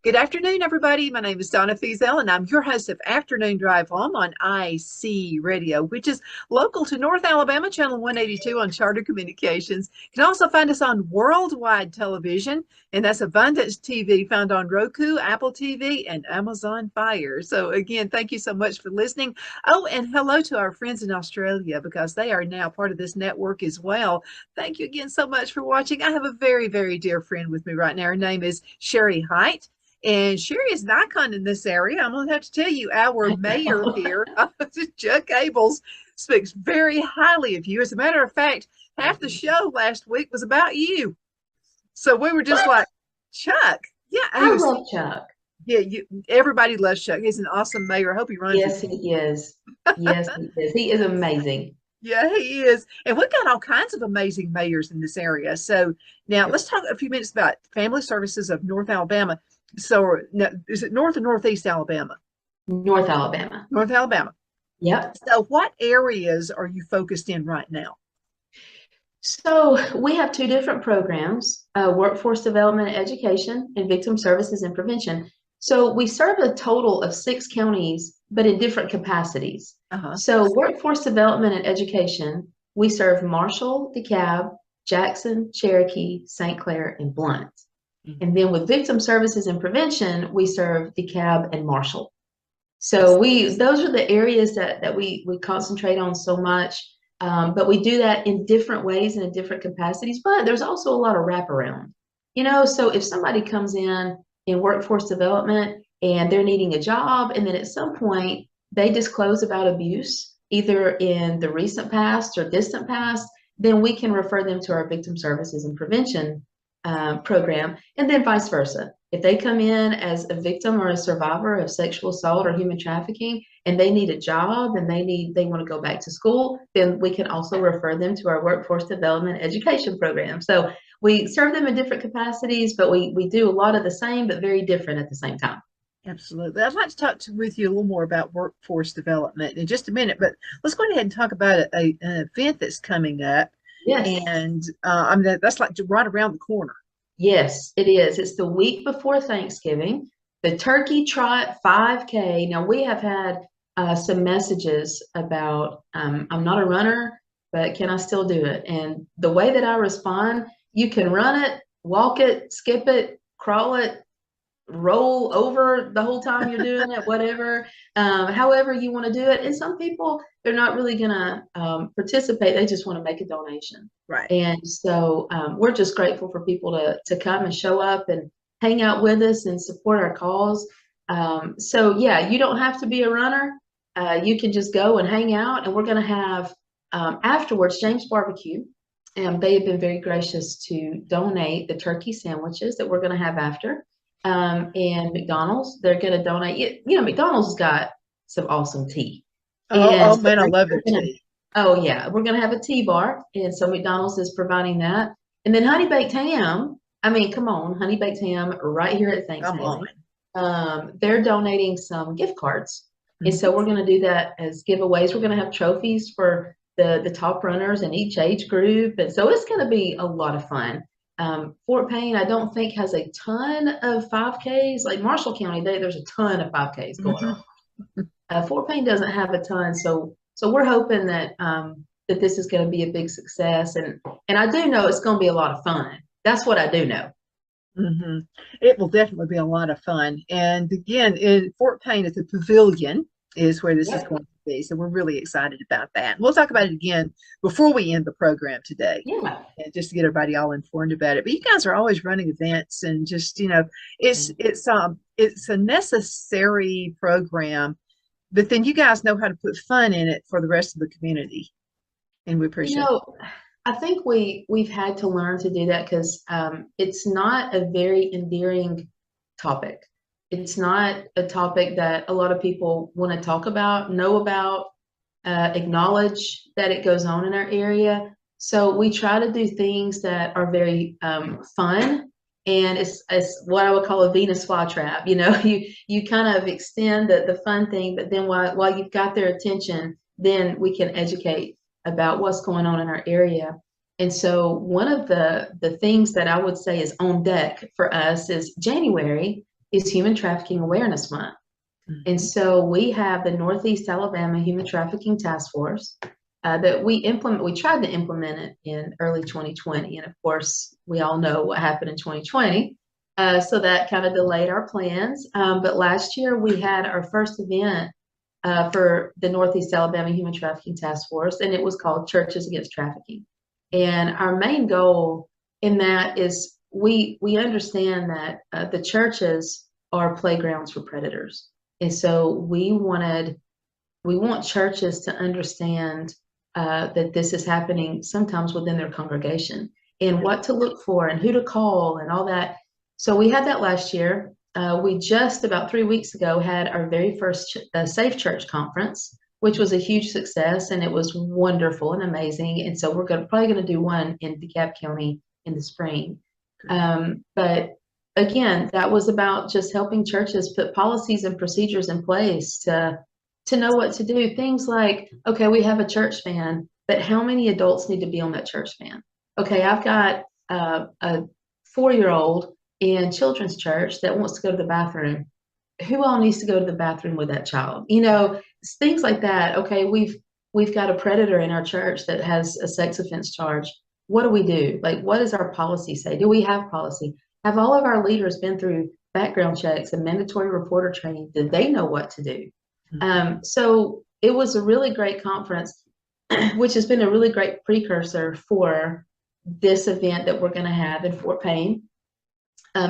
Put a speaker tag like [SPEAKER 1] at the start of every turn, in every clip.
[SPEAKER 1] Good afternoon, everybody. My name is Donna Feazell, and I'm your host of Afternoon Drive Home on IC Radio, which is local to North Alabama, Channel 182 on Charter Communications. You can also find us on worldwide television, and that's Abundance TV, found on Roku, Apple TV, and Amazon Fire. So, again, thank you so much for listening. Oh, and hello to our friends in Australia, because they are now part of this network as well. Thank you again so much for watching. I have a very, very dear friend with me right now. Her name is Sherri Hiett. And Sherri is an icon in this area. I'm going to have to tell you, our mayor here, Chuck Abels, speaks very highly of you. As a matter of fact, half the show last week was about you. So we were just like, Chuck. Yeah,
[SPEAKER 2] I love Chuck.
[SPEAKER 1] Yeah, everybody loves Chuck. He's an awesome mayor. I hope he runs.
[SPEAKER 2] Yes, he is. Yes, he is. He is amazing.
[SPEAKER 1] Yeah, he is. And we've got all kinds of amazing mayors in this area. So now let's talk a few minutes about Family Services of North Alabama. So is it North or Northeast Alabama?
[SPEAKER 2] North Alabama.
[SPEAKER 1] North Alabama.
[SPEAKER 2] Yep.
[SPEAKER 1] So what areas are you focused in right now?
[SPEAKER 2] So we have two different programs, workforce development and education and victim services and prevention. So we serve a total of 6 counties, but in different capacities. So workforce development and education, we serve Marshall, DeKalb, Jackson, Cherokee, St. Clair, and Blount. And then with victim services and prevention, we serve DeKalb and Marshall. So those are the areas that we concentrate on so much. But we do that in different ways and in different capacities. But there's also a lot of wraparound. So if somebody comes in workforce development and they're needing a job, and then at some point they disclose about abuse, either in the recent past or distant past, then we can refer them to our victim services and prevention program, and then vice versa. If they come in as a victim or a survivor of sexual assault or human trafficking and they need a job and they want to go back to school, then we can also refer them to our workforce development education program. So we serve them in different capacities, but we do a lot of the same, but very different at the same time.
[SPEAKER 1] Absolutely. I'd like to talk with you a little more about workforce development in just a minute, but let's go ahead and talk about an event that's coming up.
[SPEAKER 2] Yes.
[SPEAKER 1] And I mean, that's like right around the corner.
[SPEAKER 2] Yes, it is. It's the week before Thanksgiving, the Turkey Trot 5K. Now, we have had some messages about, I'm not a runner, but can I still do it? And the way that I respond, you can run it, walk it, skip it, crawl it, roll over the whole time you're doing it, whatever, however you want to do it. And some people, they're not really going to participate. They just want to make a donation.
[SPEAKER 1] Right.
[SPEAKER 2] And so we're just grateful for people to come and show up and hang out with us and support our cause. So yeah, you don't have to be a runner. You can just go and hang out. And we're going to have afterwards, James Barbecue. And they have been very gracious to donate the turkey sandwiches that we're going to have after. And McDonald's, they're going to donate. McDonald's has got some awesome tea.
[SPEAKER 1] Oh man, I love their tea.
[SPEAKER 2] Oh yeah, we're going to have a tea bar, and so McDonald's is providing that. And then Honey Baked Ham. I mean, come on, Honey Baked Ham right here at Thanksgiving. They're donating some gift cards, and so we're going to do that as giveaways. We're going to have trophies for the top runners in each age group, and so it's going to be a lot of fun. Fort Payne, I don't think, has a ton of 5Ks. Like Marshall County, there's a ton of 5Ks going on. Fort Payne doesn't have a ton, so we're hoping that that this is going to be a big success, and I do know it's going to be a lot of fun. That's what I do know.
[SPEAKER 1] It will definitely be a lot of fun. And again, in Fort Payne, at the Pavilion is where this is going to be. So we're really excited about that. We'll talk about it again before we end the program today.
[SPEAKER 2] Yeah.
[SPEAKER 1] And just to get everybody all informed about it. But you guys are always running events, and just, it's a necessary program, but then you guys know how to put fun in it for the rest of the community. And we appreciate it.
[SPEAKER 2] I think we've had to learn to do that because it's not a very endearing topic. It's not a topic that a lot of people want to talk about, know about, acknowledge that it goes on in our area. So we try to do things that are very fun, and it's what I would call a Venus flytrap. You kind of extend the fun thing, but then while you've got their attention, then we can educate about what's going on in our area. And so one of the things that I would say is on deck for us is January is Human Trafficking Awareness Month. And so we have the Northeast Alabama Human Trafficking Task Force that we tried to implement it in early 2020. And of course, we all know what happened in 2020. So that kind of delayed our plans. But last year we had our first event for the Northeast Alabama Human Trafficking Task Force, and it was called Churches Against Trafficking. And our main goal in that is we understand that the churches are playgrounds for predators. And so we want churches to understand that this is happening sometimes within their congregation, and what to look for and who to call and all that. So we had that last year. We just about 3 weeks ago had our very first Safe Church conference, which was a huge success, and it was wonderful and amazing. And so we're probably going to do one in DeKalb County in the spring. But again, that was about just helping churches put policies and procedures in place to know what to do. Things like, okay, we have a church van, but how many adults need to be on that church van? Okay, I've got a 4-year-old in children's church that wants to go to the bathroom. Who all needs to go to the bathroom with that child? You know, things like that. Okay, we've got a predator in our church that has a sex offense charge. What do we do? Like, what does our policy say? Do we have policy? Have all of our leaders been through background checks and mandatory reporter training? Did they know what to do? So it was a really great conference, which has been a really great precursor for this event that we're going to have in Fort Payne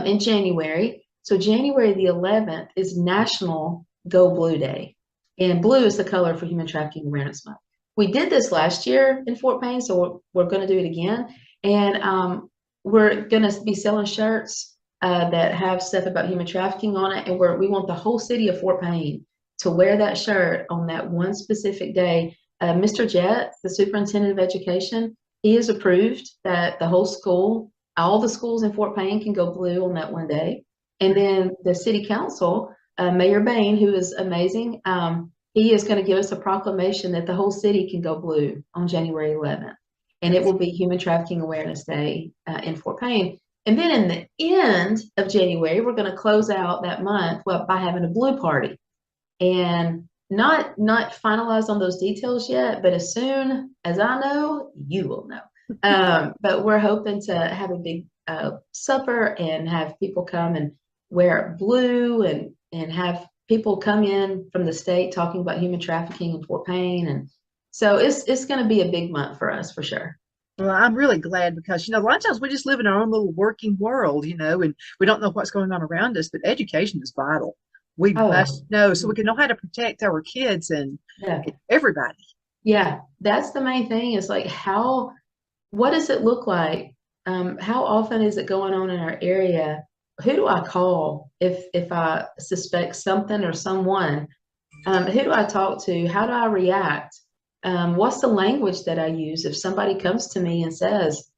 [SPEAKER 2] in January. So January the 11th is National Go Blue Day, and blue is the color for Human Trafficking Awareness Month. We did this last year in Fort Payne, so we're going to do it again, and we're going to be selling shirts that have stuff about human trafficking on it, and we want the whole city of Fort Payne to wear that shirt on that one specific day. Mr. Jett, the superintendent of education, he has approved that the whole school, all the schools in Fort Payne can go blue on that one day. And then the city council, Mayor Bain, who is amazing, he is going to give us a proclamation that the whole city can go blue on January 11th. And it will be Human Trafficking Awareness Day in Fort Payne. And then in the end of January, we're going to close out that month by having a blue party. And not finalized on those details yet, but as soon as I know, you will know. But we're hoping to have a big supper and have people come and wear blue and have people come in from the state talking about human trafficking in Fort Payne. And so it's going to be a big month for us for sure.
[SPEAKER 1] Well, I'm really glad because, you know, a lot of times we just live in our own little working world, you know, and we don't know what's going on around us, but education is vital. We must know so we can know how to protect our kids and everybody.
[SPEAKER 2] Yeah, that's the main thing is like what does it look like? How often is it going on in our area? Who do I call if I suspect something or someone? Who do I talk to? How do I react? What's the language that I use if somebody comes to me and says,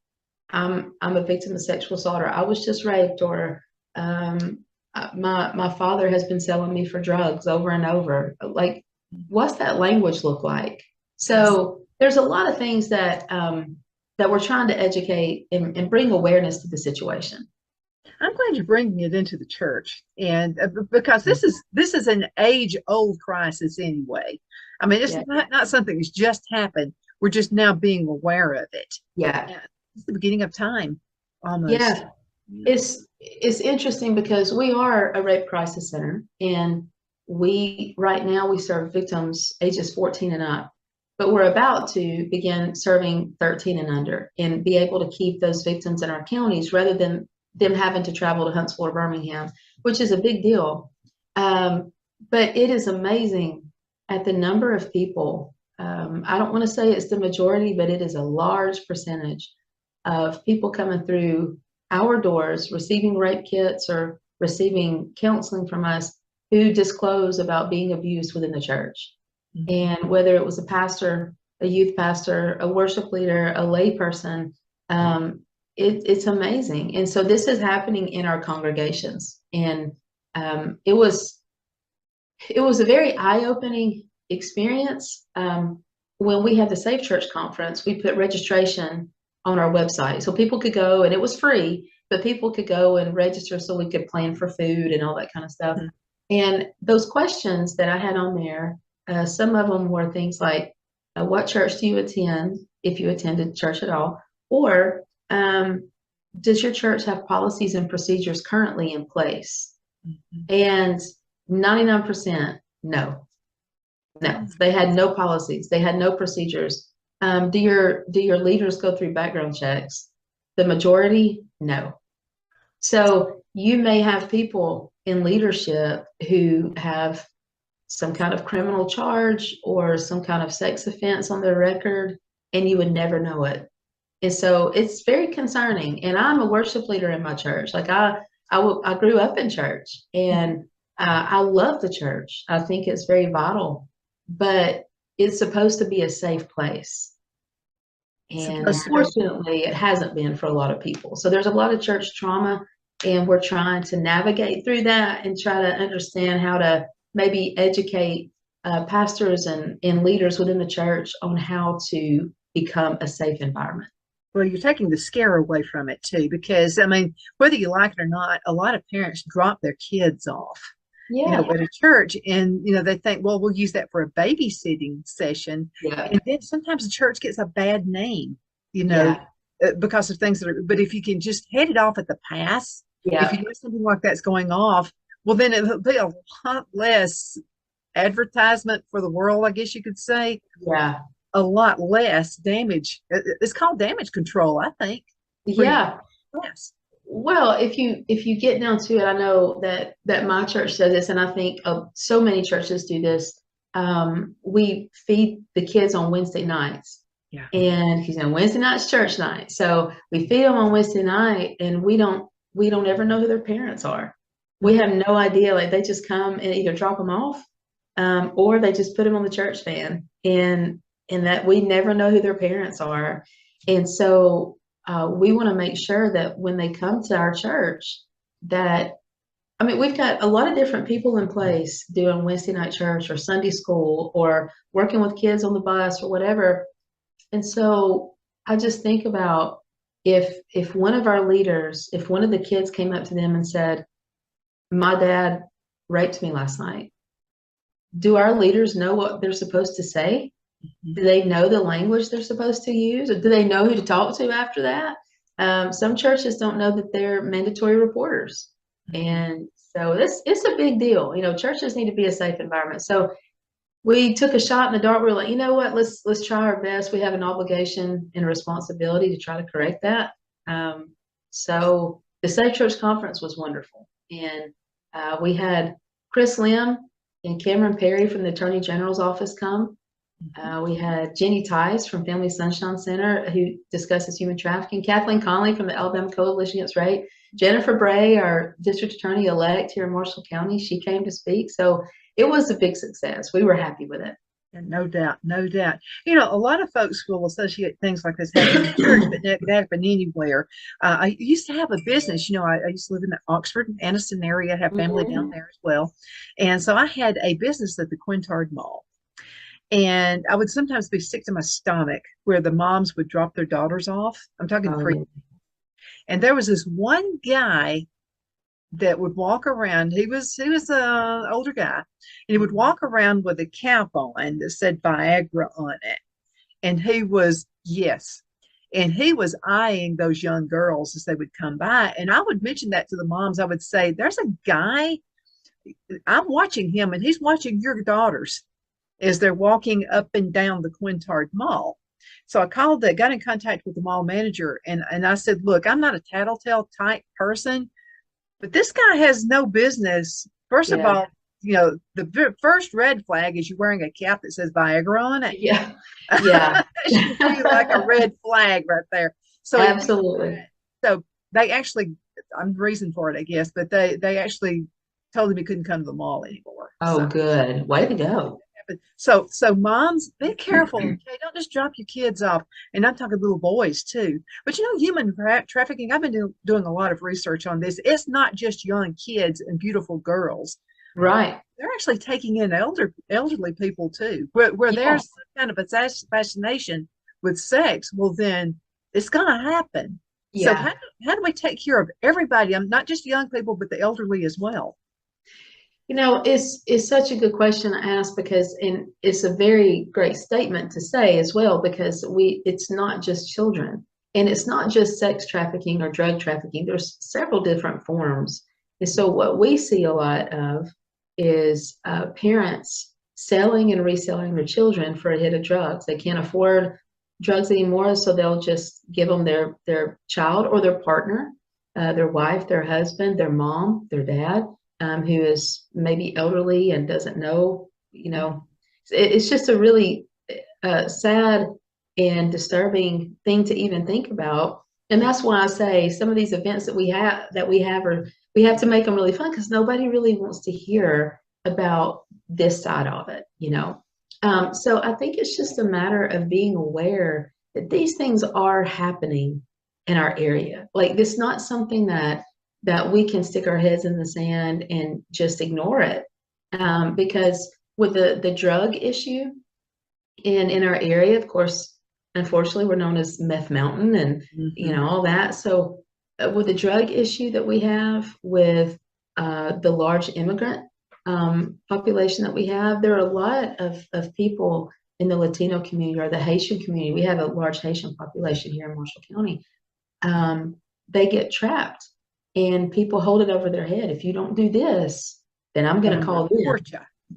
[SPEAKER 2] I'm a victim of sexual assault, or I was just raped, or my father has been selling me for drugs over and over. Like, what's that language look like? So there's a lot of things that we're trying to educate and bring awareness to the situation.
[SPEAKER 1] I'm glad you're bringing it into the church, and because this is an age-old crisis anyway. I mean, it's not something that's just happened. We're just now being aware of it.
[SPEAKER 2] Yeah,
[SPEAKER 1] it's the beginning of time, almost.
[SPEAKER 2] Yeah, it's interesting because we are a rape crisis center, and right now we serve victims ages 14 and up, but we're about to begin serving 13 and under and be able to keep those victims in our counties rather than them having to travel to Huntsville or Birmingham, which is a big deal. But it is amazing at the number of people. I don't want to say it's the majority, but it is a large percentage of people coming through our doors, receiving rape kits or receiving counseling from us, who disclose about being abused within the church. And whether it was a pastor, a youth pastor, a worship leader, a lay person, it's amazing. And so this is happening in our congregations. And it was a very eye-opening experience. When we had the Safe Church conference, we put registration on our website so people could go, and it was free. but people could go and register so we could plan for food and all that kind of stuff.
[SPEAKER 1] Mhm.
[SPEAKER 2] And those questions that I had on there, some of them were things like, what church do you attend, if you attended church at all? Or does your church have policies and procedures currently in place?
[SPEAKER 1] Mhm.
[SPEAKER 2] And 99%, no. No, they had no policies. They had no procedures. Do your leaders go through background checks? The majority, no. So you may have people in leadership who have some kind of criminal charge or some kind of sex offense on their record, and you would never know it. And so it's very concerning. And I'm a worship leader in my church. Like I grew up in church, and I love the church. I think it's very vital, but it's supposed to be a safe place.
[SPEAKER 1] It's
[SPEAKER 2] And
[SPEAKER 1] supposed to be.
[SPEAKER 2] unfortunately, it hasn't been for a lot of people. So there's a lot of church trauma, and we're trying to navigate through that and try to understand how to maybe educate pastors and leaders within the church on how to become a safe environment.
[SPEAKER 1] Well, you're taking the scare away from it too, because I mean, whether you like it or not, a lot of parents drop their kids off,
[SPEAKER 2] Yeah,
[SPEAKER 1] at a church, and they think, well, we'll use that for a babysitting session,
[SPEAKER 2] yeah,
[SPEAKER 1] and then sometimes the church gets a bad name, you know,
[SPEAKER 2] yeah,
[SPEAKER 1] because of things that are. But if you can just head it off at the pass, if you
[SPEAKER 2] yeah,
[SPEAKER 1] know something like that's going off, well, then it'll be a lot less advertisement for the world, I guess you could say,
[SPEAKER 2] yeah,
[SPEAKER 1] a lot less damage. It's called damage control, I think, pretty
[SPEAKER 2] yeah.
[SPEAKER 1] fast.
[SPEAKER 2] Well, if you get down to it, I know that my church does this, and I think so many churches do this. We feed the kids on Wednesday nights,
[SPEAKER 1] Yeah.
[SPEAKER 2] and Wednesday night's church night, so we feed them on Wednesday night, and we don't ever know who their parents are. We
[SPEAKER 1] Mhm.
[SPEAKER 2] have no idea. Like they just come and either drop them off, or they just put them on the church van, and that we never know who their parents are, and so we want to make sure that when they come to our church, that I mean, we've got a lot of different people in place doing Wednesday night church or Sunday school or working with kids on the bus or whatever. And so I just think about if one of our leaders, if one of the kids came up to them and said, "My dad raped me last night," do our leaders know what they're supposed to say? Do they know the language they're supposed to use? Or do they know who to talk to after that? Some churches don't know that they're mandatory reporters.
[SPEAKER 1] Mhm.
[SPEAKER 2] And so it's a big deal. Churches need to be a safe environment. So we took a shot in the dark. We were like, you know what? Let's try our best. We have an obligation and a responsibility to try to correct that. So the Safe Church Conference was wonderful. And we had Chris Lim and Cameron Perry from the Attorney General's office come. We had Jenny Tice from Family Sunshine Center, who discusses human trafficking. Kathleen Conley from the Alabama Coalition Against Rape. Jennifer Bray, our district attorney elect here in Marshall County, she came to speak. So it was a big success. We were happy with it.
[SPEAKER 1] And no doubt, no doubt. A lot of folks will associate things like this happening in church, but it could happen anywhere. I used to have a business. I used to live in the Oxford and Anniston area, have family down
[SPEAKER 2] Mhm.
[SPEAKER 1] there as well. And so I had a business at the Quintard Mall. And I would sometimes be sick to my stomach where the moms would drop their daughters off. I'm talking
[SPEAKER 2] Oh,
[SPEAKER 1] pre.
[SPEAKER 2] yeah.
[SPEAKER 1] And there was this one guy that would walk around. He was a older guy, and he would walk around with a cap on that said Viagra on it. And he was yes, and he was eyeing those young girls as they would come by. And I would mention that to the moms. I would say, "There's a guy. I'm watching him, and he's watching your daughters as they're walking up and down the Quintard Mall." So I got in contact with the mall manager, and I said, "Look, I'm not a tattletale type person, but this guy has no business. First of
[SPEAKER 2] Yeah.
[SPEAKER 1] all, the first red flag is you wearing a cap that says Viagra on it.
[SPEAKER 2] Yeah. Yeah.
[SPEAKER 1] That should be like a red flag right there." So he did
[SPEAKER 2] Absolutely.
[SPEAKER 1] that. So they actually, I'm the reason for it, I guess, but they actually told him he couldn't come to the mall anymore.
[SPEAKER 2] Oh,
[SPEAKER 1] So
[SPEAKER 2] good. Way to go.
[SPEAKER 1] so moms, be careful. Okay, don't just drop your kids off. And I'm talking little boys too. But human trafficking. I've been doing a lot of research on this. It's not just young kids and beautiful girls.
[SPEAKER 2] Right.
[SPEAKER 1] They're actually taking in elderly people too. Where
[SPEAKER 2] Yeah.
[SPEAKER 1] there's some kind of a fascination with sex, well then it's gonna happen. So
[SPEAKER 2] Yeah.
[SPEAKER 1] how do we take care of everybody? Not just young people, but the elderly as well.
[SPEAKER 2] It's such a good question to ask because, and it's a very great statement to say as well, because it's not just children, and it's not just sex trafficking or drug trafficking. There's several different forms. And so what we see a lot of is parents selling and reselling their children for a hit of drugs. They can't afford drugs anymore, so they'll just give them their child or their partner, their wife, their husband, their mom, their dad, who is maybe elderly and doesn't know. It's just a really sad and disturbing thing to even think about. And that's why I say some of these events we have to make them really fun, because nobody really wants to hear about this side of it. So I think it's just a matter of being aware that these things are happening in our area. Like, it's not something that we can stick our heads in the sand and just ignore it. Because with the drug issue in our area, of course, unfortunately, we're known as Meth Mountain, and all that. So with the drug issue that we have, with the large immigrant population that we have, there are a lot of people in the Latino community or the Haitian community. We have a large Haitian population here in Marshall County. They get trapped, and people hold it over their head. If you don't do this, then I'm going to call them.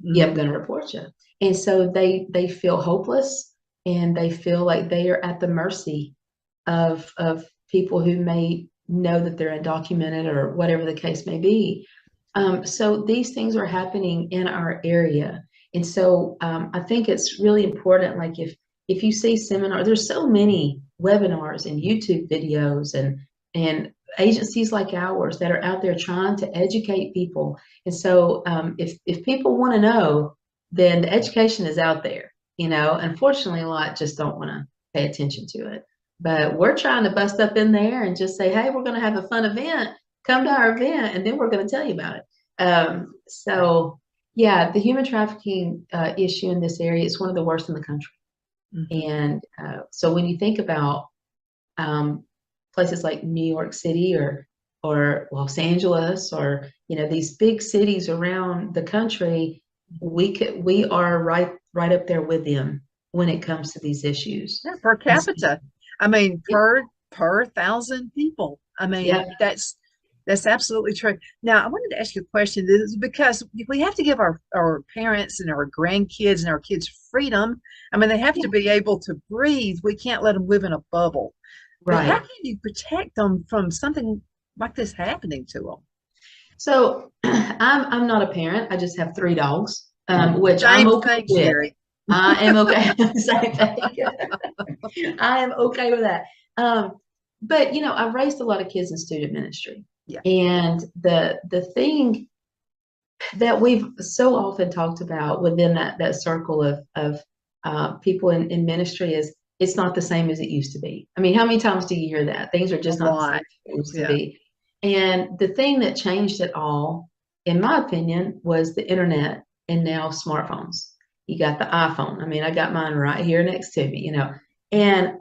[SPEAKER 2] Yeah, I'm going to report you. And so they feel hopeless, and they feel like they are at the mercy of people who may know that they're undocumented or whatever the case may be. So these things are happening in our area. And so I think it's really important, like if you see seminars, there's so many webinars and YouTube videos and agencies like ours that are out there trying to educate people. And so if people want to know, then the education is out there. Unfortunately, a lot just don't want to pay attention to it. But we're trying to bust up in there and just say, hey, we're going to have a fun event. Come to our event, and then we're going to tell you about it. So yeah, the human trafficking issue in this area is one of the worst in the country. And so when you think about places like New York City or Los Angeles, or these big cities around the country, we are right up there with them when it comes to these issues.
[SPEAKER 1] Yeah, per capita. I mean, per 1,000 people. I mean, that's absolutely true. Now, I wanted to ask you a question. This is because we have to give our parents and our grandkids and our kids freedom. I mean, they have to be able to breathe. We can't let them live in a bubble. But how can you protect them from something like this happening to them?
[SPEAKER 2] So I'm not a parent. I just have 3 dogs, which
[SPEAKER 1] Same
[SPEAKER 2] I'm okay
[SPEAKER 1] thing,
[SPEAKER 2] with.
[SPEAKER 1] Sherri.
[SPEAKER 2] I am okay. Same thing. I am okay with that. But I've raised a lot of kids in student ministry.
[SPEAKER 1] Yeah.
[SPEAKER 2] And the thing that we've so often talked about within that circle of people in ministry is, it's not the same as it used to be. I mean, how many times do you hear that? Things are just not the same as it used to be. And the thing that changed it all, in my opinion, was the internet and now smartphones. You got the iPhone. I mean, I got mine right here next to me, and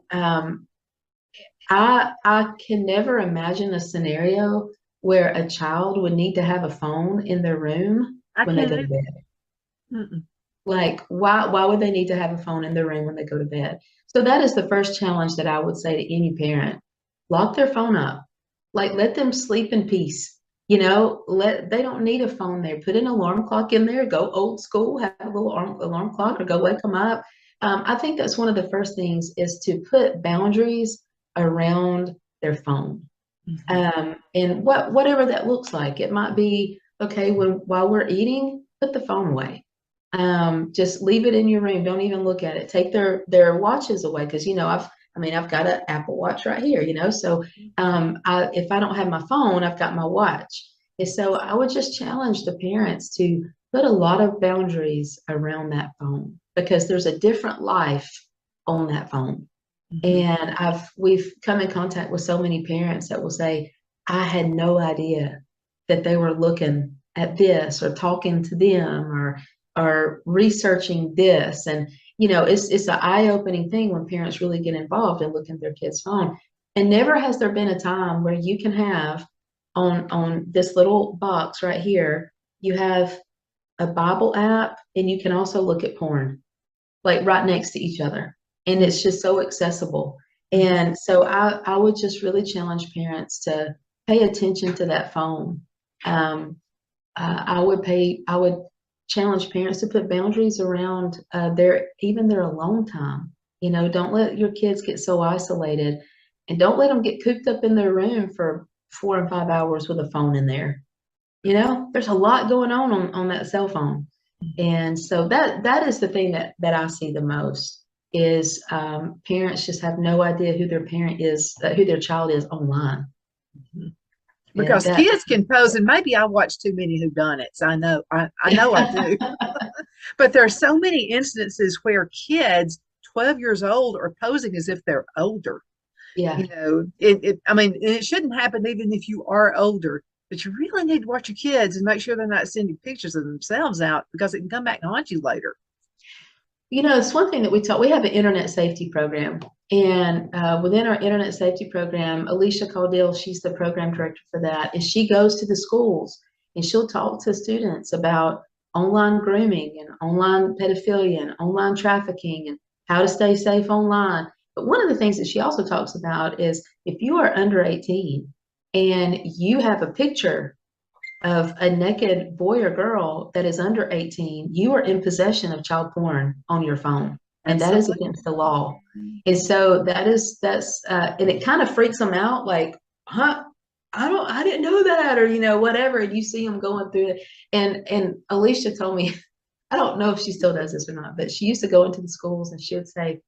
[SPEAKER 2] I can never imagine a scenario where a child would need to have a phone in their room when they go to bed. Like, why would they need to have a phone in their room when they go to bed? So that is the first challenge that I would say to any parent. Lock their phone up. Like, let them sleep in peace. They don't need a phone there. Put an alarm clock in there. Go old school. Have a little alarm clock, or go wake them up. I think that's one of the first things, is to put boundaries around their phone. And whatever that looks like. It might be, okay, while we're eating, put the phone away. Just leave it in your room. Don't even look at it. Take their watches away, because I've got an Apple Watch right here, so if I don't have my phone, I've got my watch. And so I would just challenge the parents to put a lot of boundaries around that phone, because there's a different life on that phone. And we've come in contact with so many parents that will say, I had no idea that they were looking at this, or talking to them, or researching this. And it's an eye-opening thing when parents really get involved and look at their kids' phone. And never has there been a time where you can have on this little box right here, you have a Bible app and you can also look at porn, like right next to each other. And it's just so accessible. And so I would just really challenge parents to pay attention to that phone. I would challenge parents to put boundaries around even their alone time. You know, don't let your kids get so isolated, and don't let them get cooped up in their room for 4 and 5 hours with a phone in there. You know, there's a lot going on that cell phone. And so that is the thing that I see the most is parents just have no idea who their parent is, who their child is online. And
[SPEAKER 1] Because kids can pose, and maybe I watch too many whodunits. I know I do. But there are so many instances where kids 12 years old are posing as if they're older.
[SPEAKER 2] Yeah.
[SPEAKER 1] You know, I mean, it shouldn't happen even if you are older, but you really need to watch your kids and make sure they're not sending pictures of themselves out, because it can come back and haunt you later.
[SPEAKER 2] You know, it's one thing that we have an internet safety program. And within our internet safety program, Alicia Caudill, she's the program director for that. And she goes to the schools and she'll talk to students about online grooming and online pedophilia and online trafficking and how to stay safe online. But one of the things that she also talks about is if you are under 18 and you have a picture of a naked boy or girl that is under 18, you are in possession of child porn on your phone. And that is against the law. And so and it kind of freaks them out, like, huh? I didn't know that, or, you know, whatever. And you see them going through it. And Alicia told me, I don't know if she still does this or not, but she used to go into the schools and she would say,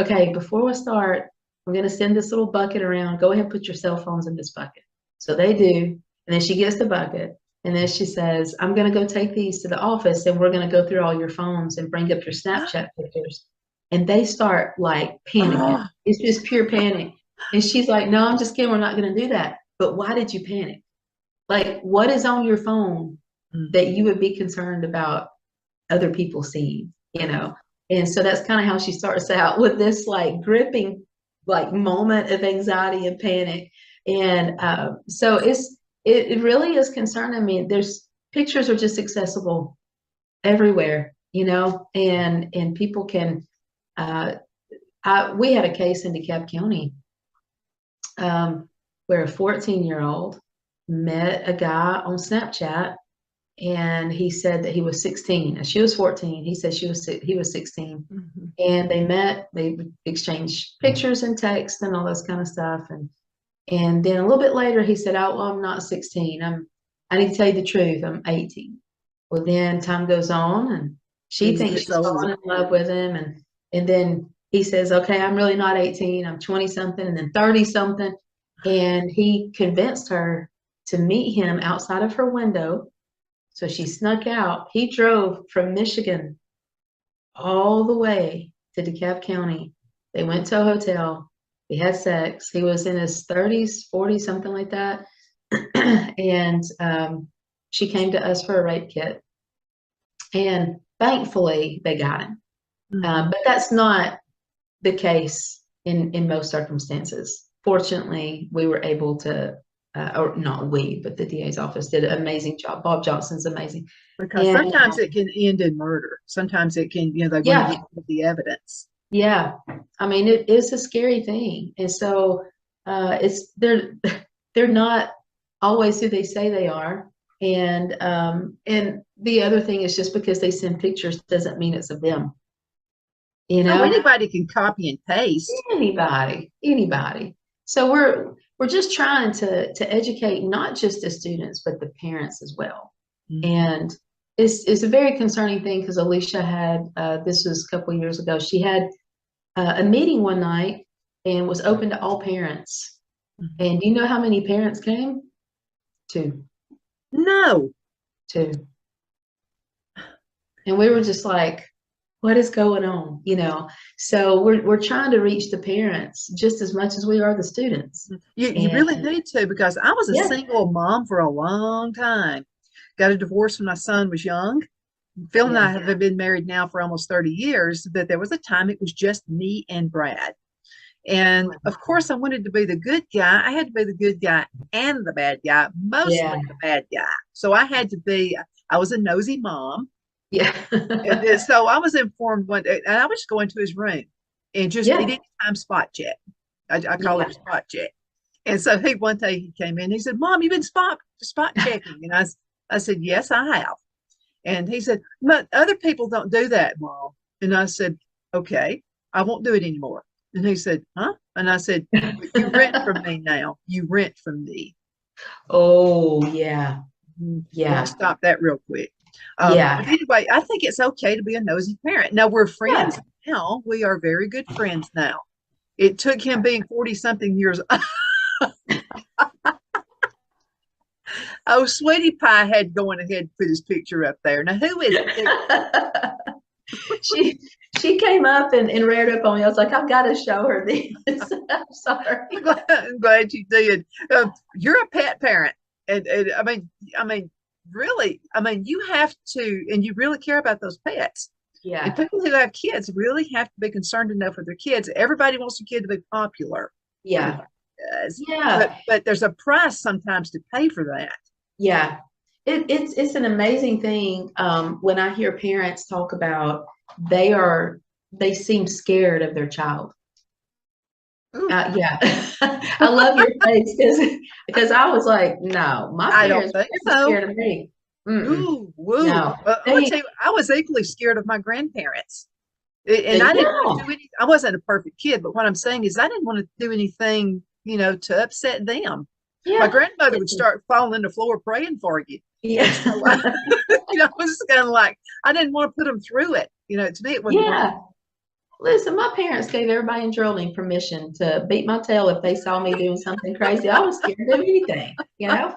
[SPEAKER 2] okay, before we start, I'm going to send this little bucket around. Go ahead and put your cell phones in this bucket. So they do. And then she gets the bucket. And then she says, I'm going to go take these to the office and we're going to go through all your phones and bring up your Snapchat pictures. And they start like panicking. It's just pure panic. And she's like, no, I'm just kidding. We're not going to do that. But why did you panic? Like, what is on your phone that you would be concerned about other people seeing, you know? And so that's kind of how she starts out with this like gripping like moment of anxiety and panic. And so it really is concerning. I mean, there's pictures are just accessible everywhere, you know, and people can. We had a case in DeKalb County where a 14-year-old met a guy on Snapchat, and he said that he was 16 and she was 14. He said he was 16, and they met. They exchanged pictures and text and all this kind of stuff, and then a little bit later, he said, "Oh, well, I'm not 16. I need to tell you the truth. I'm 18." Well, then time goes on, and she thinks she's falling in love with him, and then he says, "Okay, I'm really not 18. I'm 20 something, and then 30 something," and he convinced her to meet him outside of her window. So she snuck out. He drove from Michigan all the way to DeKalb County. They went to a hotel. They had sex. He was in his 30s, 40s, something like that. And she came to us for a rape kit. And thankfully, they got him. But that's not the case in most circumstances. Fortunately, we were able to, or not we, but the DA's office did an amazing job. Bob Johnson's amazing.
[SPEAKER 1] Because sometimes it can end in murder. Sometimes it can, you know, they want to get the evidence.
[SPEAKER 2] Yeah, I mean, it is a scary thing, and so they're not always who they say they are, and the other thing is just because they send pictures doesn't mean it's of them. You know,
[SPEAKER 1] anybody can copy and paste.
[SPEAKER 2] Anybody. So we're just trying to educate not just the students but the parents as well, and it's a very concerning thing because Alicia had this was a couple of years ago. She had a meeting one night and was open to all parents. And do you know how many parents came? 2.
[SPEAKER 1] No.
[SPEAKER 2] 2. And we were just like, what is going on? You know, so we're trying to reach the parents just as much as we are the students.
[SPEAKER 1] You really need to, because I was a single mom for a long time. Got a divorce when my son was young. Phil and I have been married now for almost 30 years, but there was a time it was just me and Brad. And of course, I wanted to be the good guy. I had to be the good guy and the bad guy,
[SPEAKER 2] Yeah.
[SPEAKER 1] mostly the bad guy. So I had to be, I was a nosy mom.
[SPEAKER 2] Yeah.
[SPEAKER 1] And then, so I was informed one day, and I was going to his room and just at
[SPEAKER 2] Yeah.
[SPEAKER 1] any time spot check. I call
[SPEAKER 2] Yeah.
[SPEAKER 1] it a spot check. And so one day he came in, he said, Mom, you've been spot checking. And I said, yes, I have. And he said, but other people don't do that, Mom. And I said, okay, I won't do it anymore. And he said, huh? And I said, but you rent from me now. You rent from me.
[SPEAKER 2] Oh, yeah.
[SPEAKER 1] And I
[SPEAKER 2] Yeah.
[SPEAKER 1] stopped that real quick.
[SPEAKER 2] Yeah.
[SPEAKER 1] But anyway, I think it's okay to be a nosy parent. Now we're
[SPEAKER 2] Yeah.
[SPEAKER 1] friends now. We are very good friends now. It took him being 40 something years. Oh, Sweetie Pie had going ahead and put his picture up there. Now, who is it?
[SPEAKER 2] she she came up and reared up on me. I was like, I've got to show her this. I'm sorry.
[SPEAKER 1] I'm glad you did. You're a pet parent, and I mean, really, I mean, you have to, and you really care about those pets. And
[SPEAKER 2] Yeah.
[SPEAKER 1] people who have kids really have to be concerned enough with their kids. Everybody wants their kid to be popular.
[SPEAKER 2] Yeah.
[SPEAKER 1] Everybody does.
[SPEAKER 2] Yeah.
[SPEAKER 1] But there's a price sometimes to pay for that.
[SPEAKER 2] Yeah. It's an amazing thing when I hear parents talk about they seem scared of their child. Yeah. I love your face because I was like, no, my
[SPEAKER 1] I don't
[SPEAKER 2] parents
[SPEAKER 1] think
[SPEAKER 2] were
[SPEAKER 1] so.
[SPEAKER 2] scared of me. Mm-mm.
[SPEAKER 1] Ooh, woo.
[SPEAKER 2] No.
[SPEAKER 1] I'm gonna tell you, I was equally scared of my grandparents. And I didn't want to
[SPEAKER 2] Yeah.
[SPEAKER 1] do any, I wasn't a perfect kid, but what I'm saying is I didn't want to do anything, to upset them. My
[SPEAKER 2] Yeah.
[SPEAKER 1] grandmother would start falling on the floor praying for you.
[SPEAKER 2] Yeah.
[SPEAKER 1] And so I was just kind of like, I didn't want to put them through it. To me, it wasn't worth
[SPEAKER 2] Yeah. Listen, my parents gave everybody in Geraldine permission to beat my tail if they saw me doing something crazy. I was scared of anything, you know.
[SPEAKER 1] it.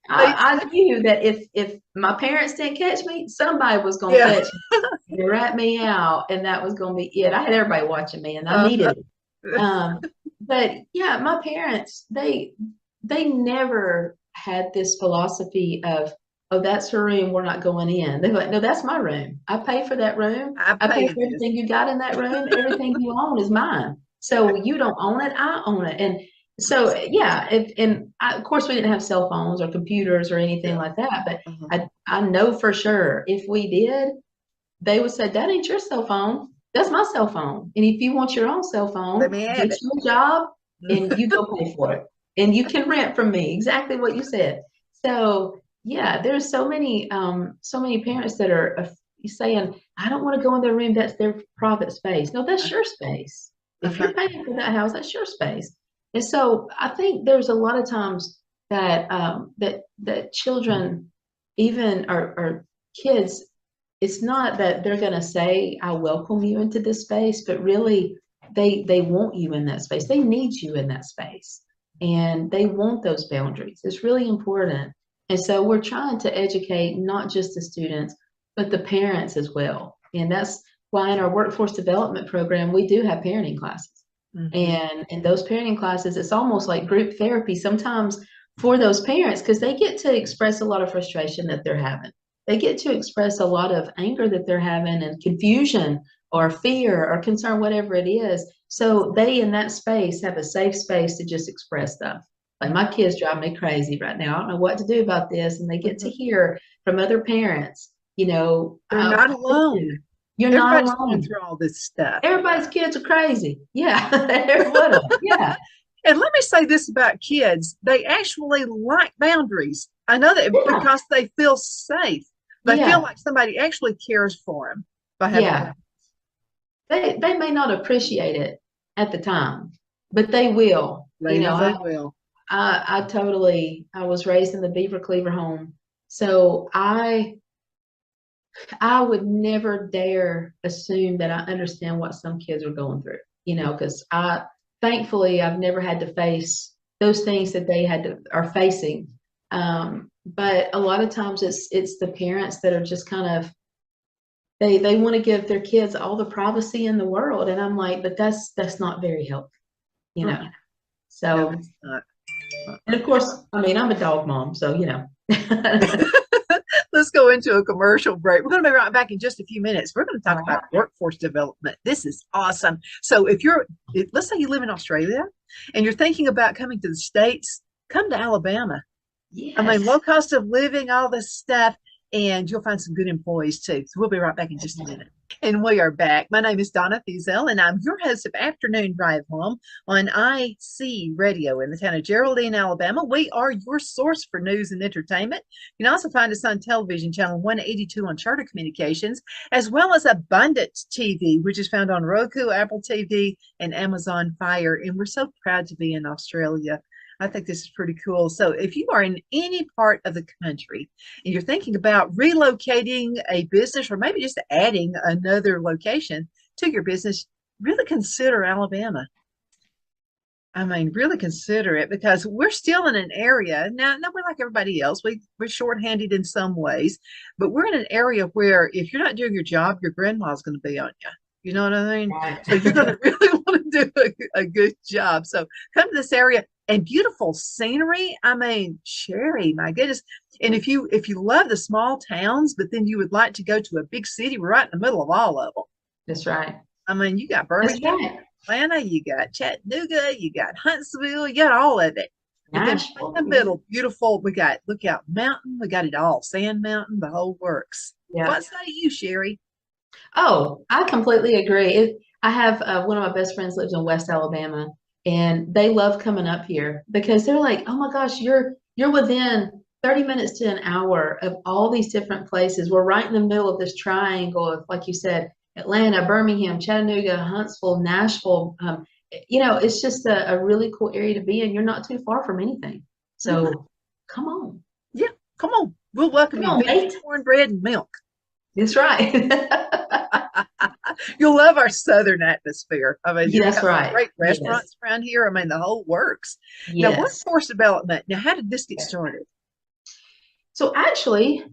[SPEAKER 2] I knew that if my parents didn't catch me, somebody was gonna
[SPEAKER 1] Yeah.
[SPEAKER 2] catch me and rat me out, and that was gonna be it. I had everybody watching me, and I
[SPEAKER 1] Uh,
[SPEAKER 2] needed it. But yeah, my parents, they never had this philosophy of, oh, that's her room, we're not going in. They're like, no, that's my room. I pay for that room.
[SPEAKER 1] I
[SPEAKER 2] I pay
[SPEAKER 1] paid
[SPEAKER 2] for
[SPEAKER 1] this.
[SPEAKER 2] everything you got in that room. Everything you own is mine. So you don't own it, I own it. And so yeah, of course we didn't have cell phones or computers or anything
[SPEAKER 1] Yeah.
[SPEAKER 2] like that, but
[SPEAKER 1] Uh-huh.
[SPEAKER 2] I know for sure if we did, they would say, that ain't your cell phone. That's my cell phone. And if you want your own cell
[SPEAKER 1] Let
[SPEAKER 2] phone,
[SPEAKER 1] me have
[SPEAKER 2] get
[SPEAKER 1] it.
[SPEAKER 2] you a job and you go pay for it. And you can rent from me. Exactly what you said. So yeah, there's so many parents that are saying, I don't want to go in their room. That's their private space. No, that's your space. If
[SPEAKER 1] Uh-huh.
[SPEAKER 2] you're paying for that house, that's your space. And so I think there's a lot of times that that children, even our kids, it's not that they're going to say, I welcome you into this space, but really they want you in that space. They need you in that space. And they want those boundaries. It's really important. And so we're trying to educate not just the students, but the parents as well. And that's why in our workforce development program, we do have parenting classes.
[SPEAKER 1] Mm-hmm.
[SPEAKER 2] And in those parenting classes, it's almost like group therapy sometimes for those parents because they get to express a lot of frustration that they're having. They get to express a lot of anger that they're having and confusion or fear or concern, whatever it is. So they in that space have a safe space to just express stuff. Like my kids drive me crazy right now. I don't know what to do about this. And they get to hear from other parents,
[SPEAKER 1] They're not alone.
[SPEAKER 2] you're not
[SPEAKER 1] Everybody's going
[SPEAKER 2] alone.
[SPEAKER 1] through all this stuff.
[SPEAKER 2] Everybody's kids are crazy. Yeah, every one of them. Yeah.
[SPEAKER 1] And let me say this about kids, they actually like boundaries. I know that
[SPEAKER 2] Yeah.
[SPEAKER 1] because they feel safe. They feel
[SPEAKER 2] Yeah.
[SPEAKER 1] like somebody actually cares for them by having
[SPEAKER 2] Yeah. They may not appreciate it at the time, but they will.
[SPEAKER 1] later they will.
[SPEAKER 2] I was raised in the Beaver Cleaver home. So I would never dare assume that I understand what some kids are going through, because thankfully I've never had to face those things that they are facing. But a lot of times it's the parents that are just kind of, they want to give their kids all the privacy in the world. And I'm like, but that's not very helpful,
[SPEAKER 1] No,
[SPEAKER 2] So,
[SPEAKER 1] it's not.
[SPEAKER 2] and of course, I mean, I'm a dog mom, so,
[SPEAKER 1] Listen, let's go into a commercial break. We're going to be right back in just a few minutes. We're going to talk
[SPEAKER 2] All
[SPEAKER 1] about
[SPEAKER 2] right.
[SPEAKER 1] workforce development. This is awesome. So let's say you live in Australia and you're thinking about coming to the States, come to Alabama. I mean,
[SPEAKER 2] Yes.
[SPEAKER 1] low cost of living, all this stuff, and you'll find some good employees too. So we'll be right back in just a minute. And we are back. My name is Donna Fiesel, and I'm your host of Afternoon Drive Home on IC Radio in the town of Geraldine, Alabama. We are your source for news and entertainment. You can also find us on television, channel 182 on Charter Communications, as well as Abundance TV, which is found on Roku, Apple TV, and Amazon Fire. And we're so proud to be in Australia. I think this is pretty cool. So if you are in any part of the country and you're thinking about relocating a business or maybe just adding another location to your business, really consider Alabama. I mean, really consider it because we're still in an area now. We're like everybody else. We're shorthanded in some ways, but we're in an area where if you're not doing your job, your grandma's going to be on you. You know what I mean?
[SPEAKER 2] Right.
[SPEAKER 1] So you're going to really want to do a good job. So come to this area and beautiful scenery. I mean, Sherri, my goodness. And if you love the small towns, but then you would like to go to a big city, we're right in the middle of all of them.
[SPEAKER 2] That's right.
[SPEAKER 1] I mean, you got
[SPEAKER 2] That's
[SPEAKER 1] Birmingham,
[SPEAKER 2] right.
[SPEAKER 1] Atlanta, you got Chattanooga, you got Huntsville, you got all of it. But then right in the
[SPEAKER 2] Nashville.
[SPEAKER 1] middle, beautiful, we got Lookout Mountain, we got it all, Sand Mountain, the whole works.
[SPEAKER 2] Yeah.
[SPEAKER 1] What say you, Sherri?
[SPEAKER 2] Oh, I completely agree. I have one of my best friends lives in West Alabama, and they love coming up here because they're like, "Oh my gosh, you're within 30 minutes to an hour of all these different places. We're right in the middle of this triangle of, like you said, Atlanta, Birmingham, Chattanooga, Huntsville, Nashville. It's just a really cool area to be in. You're not too far from anything.
[SPEAKER 1] Mhm.
[SPEAKER 2] So come on.
[SPEAKER 1] Yeah, come on. We'll welcome
[SPEAKER 2] Come
[SPEAKER 1] you.
[SPEAKER 2] on,
[SPEAKER 1] Beans,
[SPEAKER 2] mate.
[SPEAKER 1] cornbread, and milk.
[SPEAKER 2] That's right.
[SPEAKER 1] You'll love our southern atmosphere. I mean,
[SPEAKER 2] Yeah,
[SPEAKER 1] we've
[SPEAKER 2] that's
[SPEAKER 1] got some
[SPEAKER 2] right.
[SPEAKER 1] great
[SPEAKER 2] Yes.
[SPEAKER 1] restaurants around here. I mean, the whole works. Now,
[SPEAKER 2] Yes.
[SPEAKER 1] workforce development. Now, how did this get started?
[SPEAKER 2] So actually,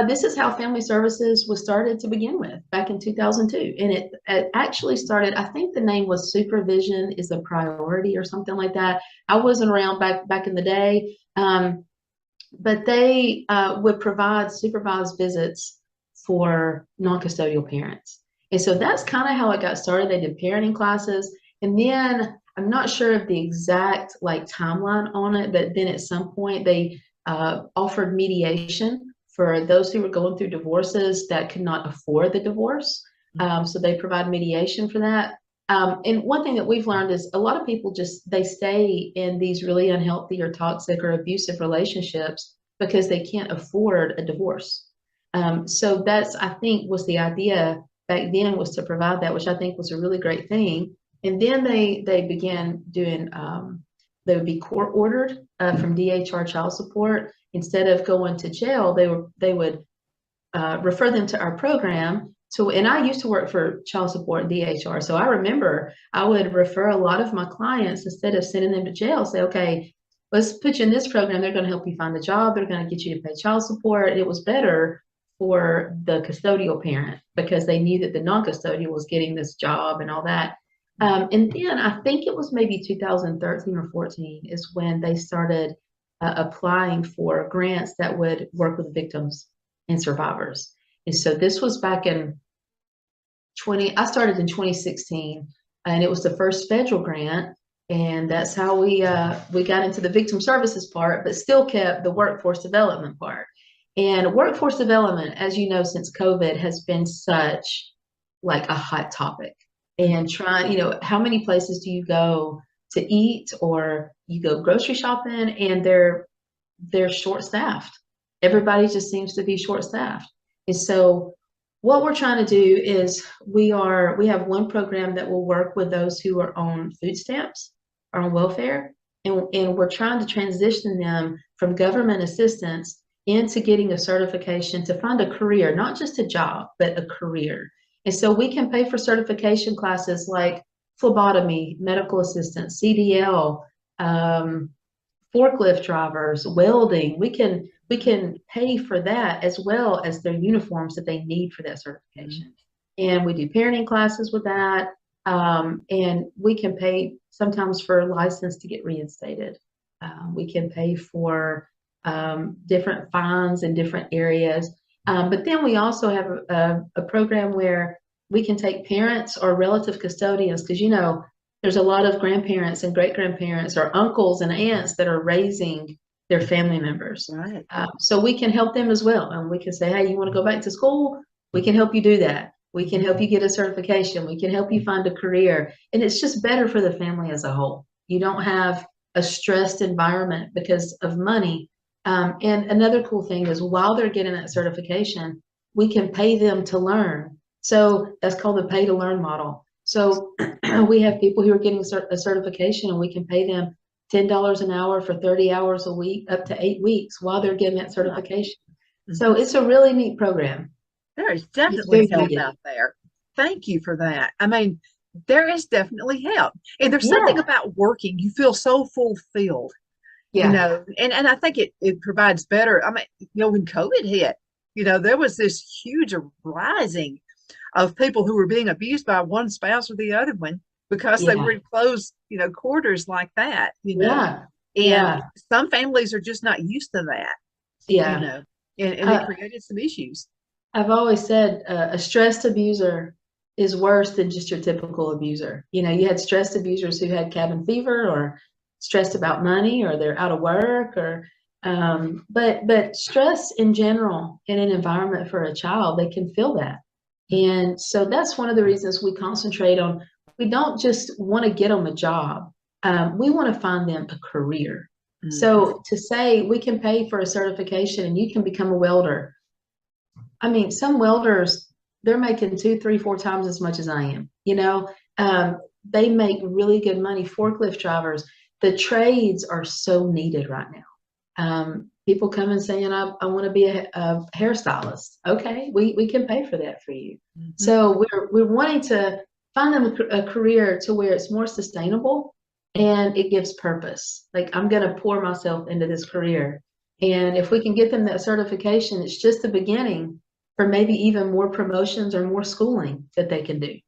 [SPEAKER 2] this is how Family Services was started to begin with back in 2002. And it actually started, I think the name was Supervision is a Priority or something like that. I wasn't around back in the day, but they would provide supervised visits for non-custodial parents. And so that's kind of how it got started. They did parenting classes. And then I'm not sure of the exact like timeline on it, but then at some point they offered mediation for those who were going through divorces that could not afford the divorce. So they provide mediation for that. And one thing that we've learned is a lot of people they stay in these really unhealthy or toxic or abusive relationships because they can't afford a divorce. So that's, I think, was the idea back then, was to provide that, which I think was a really great thing. And then they began doing, they would be court ordered from DHR child support. Instead of going to jail, they would refer them to our program. So, and I used to work for child support and DHR. So I remember I would refer a lot of my clients, instead of sending them to jail, say, okay, let's put you in this program. They're going to help you find a job. They're going to get you to pay child support. It was better for the custodial parent because they knew that the non-custodial was getting this job and all that. And then I think it was maybe 2013 or 14 is when they started applying for grants that would work with victims and survivors. And so this was back in I started in 2016, and it was the first federal grant. And that's how we got into the victim services part, but still kept the workforce development part. And workforce development, as you know, since COVID has been such like a hot topic. And how many places do you go to eat or you go grocery shopping and they're short staffed. Everybody just seems to be short staffed. And so what we're trying to do is we have one program that will work with those who are on food stamps or on welfare. And we're trying to transition them from government assistance into getting a certification to find a career, not just a job, but a career. And so we can pay for certification classes like phlebotomy, medical assistant, CDL, forklift drivers, welding. We can pay for that as well as their uniforms that they need for that certification. And we do parenting classes with that. And we can pay sometimes for a license to get reinstated. We can pay for different fines in different areas. But then we also have a program where we can take parents or relative custodians, because there's a lot of grandparents and great grandparents or uncles and aunts that are raising their family members.
[SPEAKER 1] Right.
[SPEAKER 2] So we can help them as well. And we can say, hey, you want to go back to school? We can help you do that. We can help you get a certification. We can help you find a career. And it's just better for the family as a whole. You don't have a stressed environment because of money. And another cool thing is while they're getting that certification, we can pay them to learn. So that's called the pay to learn model. So we have people who are getting a certification and we can pay them $10 an hour for 30 hours a week, up to 8 weeks while they're getting that certification. So it's a really neat program.
[SPEAKER 1] There is definitely help out there. Thank you for that. I mean, there is definitely help. And there's something about working, you feel so fulfilled. And I think it provides better. I mean, when COVID hit, there was this huge rising of people who were being abused by one spouse or the other one because they were in closed, quarters like that, And some families are just not used to that. And it created some issues.
[SPEAKER 2] I've always said a stressed abuser is worse than just your typical abuser. You had stressed abusers who had cabin fever or stressed about money or they're out of work but stress in general in an environment for a child, they can feel that. And so that's one of the reasons we concentrate on, we don't just want to get them a job. We want to find them a career. So to say we can pay for a certification and you can become a welder. I mean, some welders, they're making 2, 3, 4 times as much as I am. They make really good money. Forklift drivers, the trades are so needed right now. People come and saying, I want to be a hairstylist. Okay, we can pay for that for you. So we're wanting to find them a career to where it's more sustainable and it gives purpose. Like, I'm going to pour myself into this career. And if we can get them that certification, it's just the beginning for maybe even more promotions or more schooling that they can do.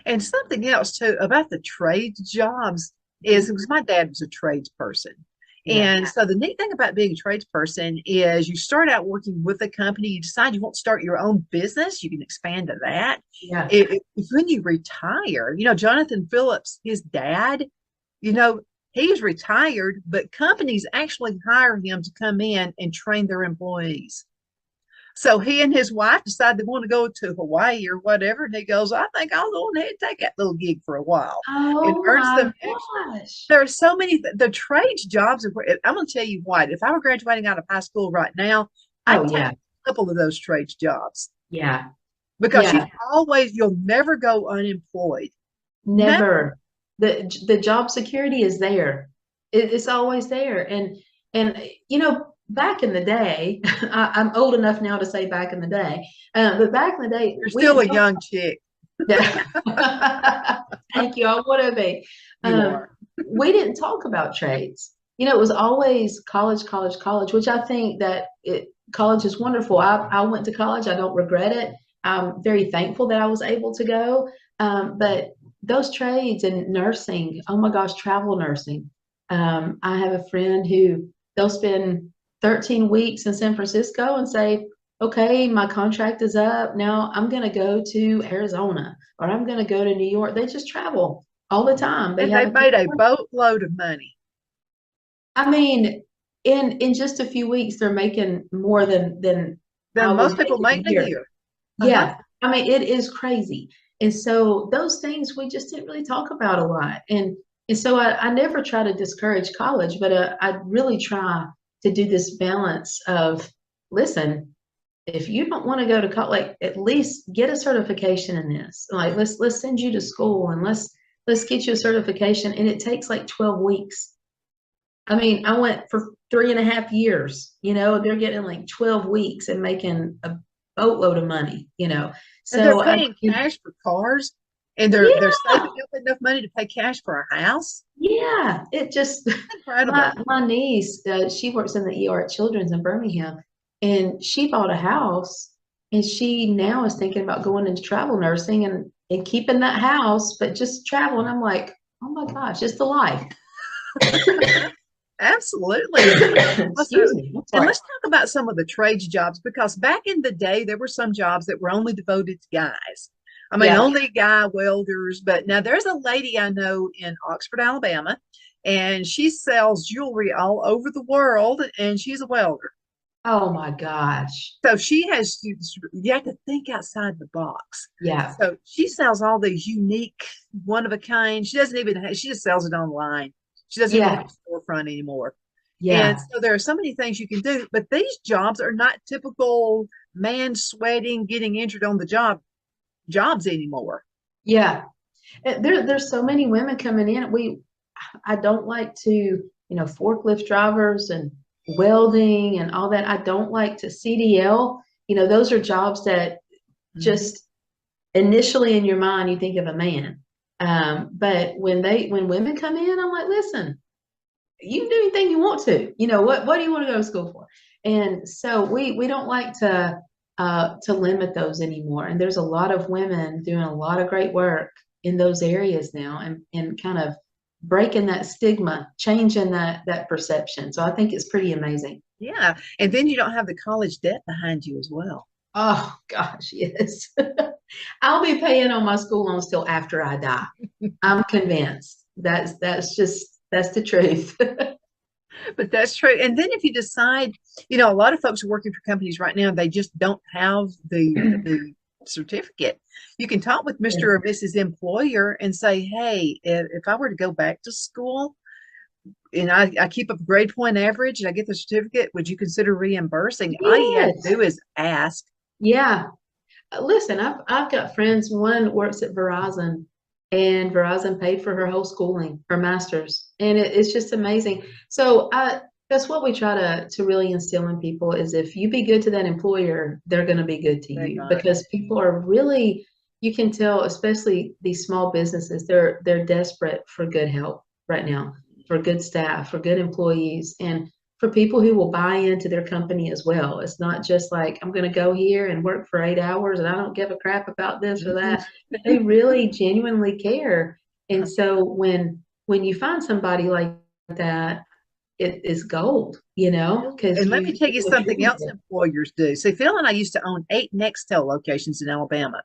[SPEAKER 1] And something else too about the trades jobs is, because my dad was a tradesperson. And so the neat thing about being a tradesperson is you start out working with a company, you decide you want to start your own business, you can expand to that. When you retire, Jonathan Phillips, his dad, he's retired, but companies actually hire him to come in and train their employees. So he and his wife decide they want to go to Hawaii or whatever. And he goes, I think I'll go ahead and take that little gig for a while.
[SPEAKER 2] And earn some extra.
[SPEAKER 1] There are so many, the trades jobs. I'm going to tell you what, if I were graduating out of high school right now, I'd take a couple of those trades jobs. Because you'll never go unemployed.
[SPEAKER 2] Never. The job security is there. It's always there. And back in the day, I'm old enough now to say back in the day, but back in the day,
[SPEAKER 1] you're still a young chick.
[SPEAKER 2] Thank you. I want to be. We didn't talk about trades. It was always college, which I think that college is wonderful. I went to college. I don't regret it. I'm very thankful that I was able to go. But those trades and nursing, oh my gosh, travel nursing. I have a friend who they'll spend 13 weeks in San Francisco and say, okay, my contract is up. Now I'm going to go to Arizona or I'm going to go to New York. They just travel all the time.
[SPEAKER 1] They made a boatload of money.
[SPEAKER 2] I mean, in just a few weeks, they're making more than
[SPEAKER 1] most people make a year.
[SPEAKER 2] Yeah. I mean, it is crazy. And so those things we just didn't really talk about a lot. And so I never try to discourage college, but I really try to do this balance of, listen, if you don't want to go to college, like, at least get a certification in this. Like, let's send you to school and let's get you a certification. And it takes like 12 weeks. I mean, I went for 3.5 years, they're getting like 12 weeks and making a boatload of money, So
[SPEAKER 1] and they're paying cash for cars. And they're saving up enough money to pay cash for a house.
[SPEAKER 2] Yeah, it just incredible. My niece, she works in the ER at Children's in Birmingham, and she bought a house, and she now is thinking about going into travel nursing and keeping that house, but just traveling. I'm like, oh my gosh, it's the life.
[SPEAKER 1] Absolutely. Also,
[SPEAKER 2] Excuse me. I'm
[SPEAKER 1] and
[SPEAKER 2] sorry.
[SPEAKER 1] let's talk about some of the trades jobs, because back in the day, there were some jobs that were only devoted to guys. I mean,
[SPEAKER 2] Yeah.
[SPEAKER 1] only guy welders. But now there's a lady I know in Oxford, Alabama, and she sells jewelry all over the world, and she's a welder.
[SPEAKER 2] Oh my gosh.
[SPEAKER 1] So you have to think outside the box.
[SPEAKER 2] Yeah.
[SPEAKER 1] So she sells all these unique, one of a kind. She just sells it online. She doesn't even have
[SPEAKER 2] Yeah.
[SPEAKER 1] a storefront anymore. And
[SPEAKER 2] Yeah.
[SPEAKER 1] so there are so many things you can do, but these jobs are not typical man sweating, getting injured on the job jobs anymore.
[SPEAKER 2] Yeah. There's so many women coming in. I don't like to, forklift drivers and welding and all that. I don't like to CDL. Those are jobs that
[SPEAKER 1] Mhm.
[SPEAKER 2] just initially in your mind you think of a man. But when women come in, I'm like, listen, you can do anything you want to. What do you want to go to school for? And so we don't like to limit those anymore. And there's a lot of women doing a lot of great work in those areas now, and kind of breaking that stigma, changing that perception. So I think it's pretty amazing.
[SPEAKER 1] Yeah. And then you don't have the college debt behind you as well.
[SPEAKER 2] Oh gosh, yes. I'll be paying on my school loans till after I die. I'm convinced. That's the truth.
[SPEAKER 1] But that's true. And then if you decide, a lot of folks are working for companies right now, they just don't have the certificate. You can talk with
[SPEAKER 2] Yeah.
[SPEAKER 1] Mr. or Mrs. Employer and say, hey, if I were to go back to school and I keep up a grade point average and I get the certificate, would you consider reimbursing? All you have to
[SPEAKER 2] Yes.
[SPEAKER 1] do is ask.
[SPEAKER 2] Yeah. Listen, I've got friends. One works at Verizon, and Verizon paid for her whole schooling, her master's, and it's just amazing. So that's what we try to really instill in people is if you be good to that employer, they're going to be good to
[SPEAKER 1] They're
[SPEAKER 2] you
[SPEAKER 1] gonna.
[SPEAKER 2] because people are really, you can tell, especially these small businesses, they're desperate for good help right now, for good staff, for good employees, and for people who will buy into their company as well. It's not just like, I'm going to go here and work for 8 hours and I don't give a crap about this or
[SPEAKER 1] Mhm.
[SPEAKER 2] that. They really genuinely care. And so when you find somebody like that, it is gold, because
[SPEAKER 1] And let me
[SPEAKER 2] you
[SPEAKER 1] tell you
[SPEAKER 2] have
[SPEAKER 1] something
[SPEAKER 2] treated
[SPEAKER 1] else
[SPEAKER 2] it.
[SPEAKER 1] employers do. See, Phil and I used to own 8 Nextel locations in Alabama.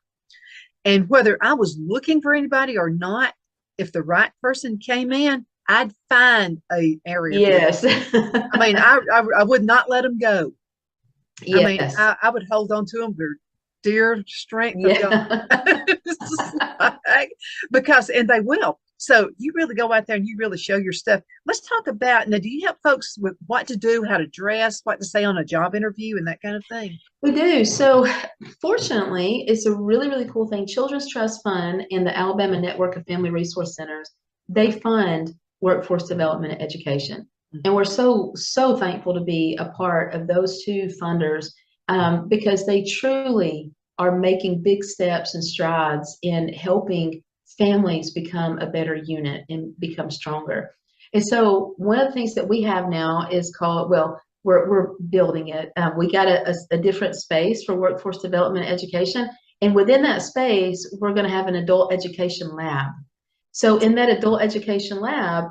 [SPEAKER 1] And whether I was looking for anybody or not, if the right person came in, I'd find a area for them.
[SPEAKER 2] Yes.
[SPEAKER 1] I mean, I would not let them go. I mean,
[SPEAKER 2] Yes.
[SPEAKER 1] I would hold on to them, their dear strength of God.
[SPEAKER 2] Yeah.
[SPEAKER 1] It's just like, because, and they will. So you really go out there and you really show your stuff. Let's talk about now. Do you help folks with what to do, how to dress, what to say on a job interview, and that kind of thing?
[SPEAKER 2] We do. So, fortunately, it's a really, really cool thing. Children's Trust Fund and the Alabama Network of Family Resource Centers, they fund workforce development and education. And we're so, so thankful to be a part of those two funders because they truly are making big steps and strides in helping families become a better unit and become stronger. And so, one of the things that we have now is called, well, we're building it. We got a different space for workforce development and education. And within that space, we're going to have an adult education lab. So in that adult education lab,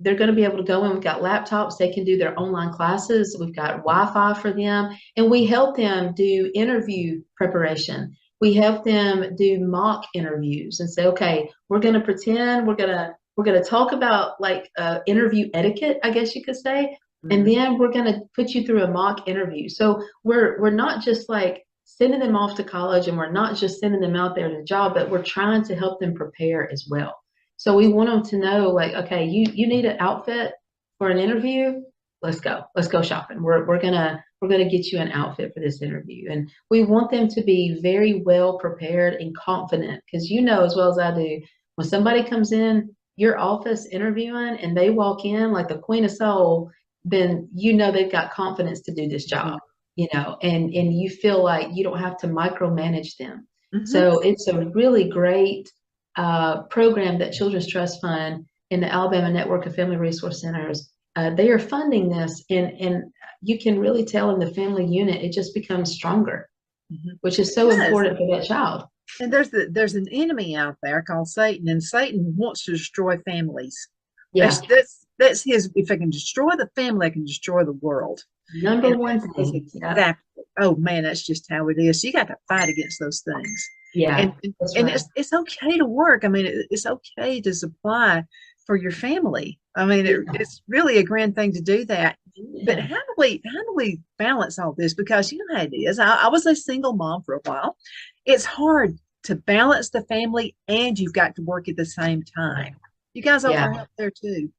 [SPEAKER 2] they're going to be able to go in. We've got laptops. They can do their online classes. We've got Wi-Fi for them. And we help them do interview preparation. We help them do mock interviews and say, okay, we're going to pretend we're going to talk about like interview etiquette, I guess you could say, and
[SPEAKER 1] Mhm.
[SPEAKER 2] then we're going to put you through a mock interview. So we're not just like sending them off to college and we're not just sending them out there to the job, but we're trying to help them prepare as well. So we want them to know like, okay, you need an outfit for an interview. Let's go. Let's go shopping. We're gonna get you an outfit for this interview. And we want them to be very well prepared and confident because you know as well as I do, when somebody comes in your office interviewing and they walk in like the queen of soul, then you know they've got confidence to do this job, and you feel like you don't have to micromanage them.
[SPEAKER 1] Mhm.
[SPEAKER 2] So it's a really great program that Children's Trust Fund and the Alabama Network of Family Resource Centers, they are funding this, and you can really tell in the family unit, it just becomes stronger,
[SPEAKER 1] Mhm.
[SPEAKER 2] which is
[SPEAKER 1] It
[SPEAKER 2] so
[SPEAKER 1] does.
[SPEAKER 2] important for that child.
[SPEAKER 1] And there's an enemy out there called Satan, and Satan wants to destroy families.
[SPEAKER 2] Yeah.
[SPEAKER 1] That's his. If I can destroy the family, I can destroy the world.
[SPEAKER 2] Number
[SPEAKER 1] And
[SPEAKER 2] one
[SPEAKER 1] that's
[SPEAKER 2] thing. Yeah.
[SPEAKER 1] exactly. Oh man, that's just how it is. So you got to fight against those things,
[SPEAKER 2] Yeah,
[SPEAKER 1] and
[SPEAKER 2] that's right.
[SPEAKER 1] it's okay to work. I mean, it's okay to supply for your family. I mean,
[SPEAKER 2] Yeah.
[SPEAKER 1] it's really a grand thing to do that. But
[SPEAKER 2] Yeah.
[SPEAKER 1] how do we balance all this? Because you know how it is. I was a single mom for a while. It's hard to balance the family and you've got to work at the same time. You guys offer
[SPEAKER 2] Yeah.
[SPEAKER 1] help there too.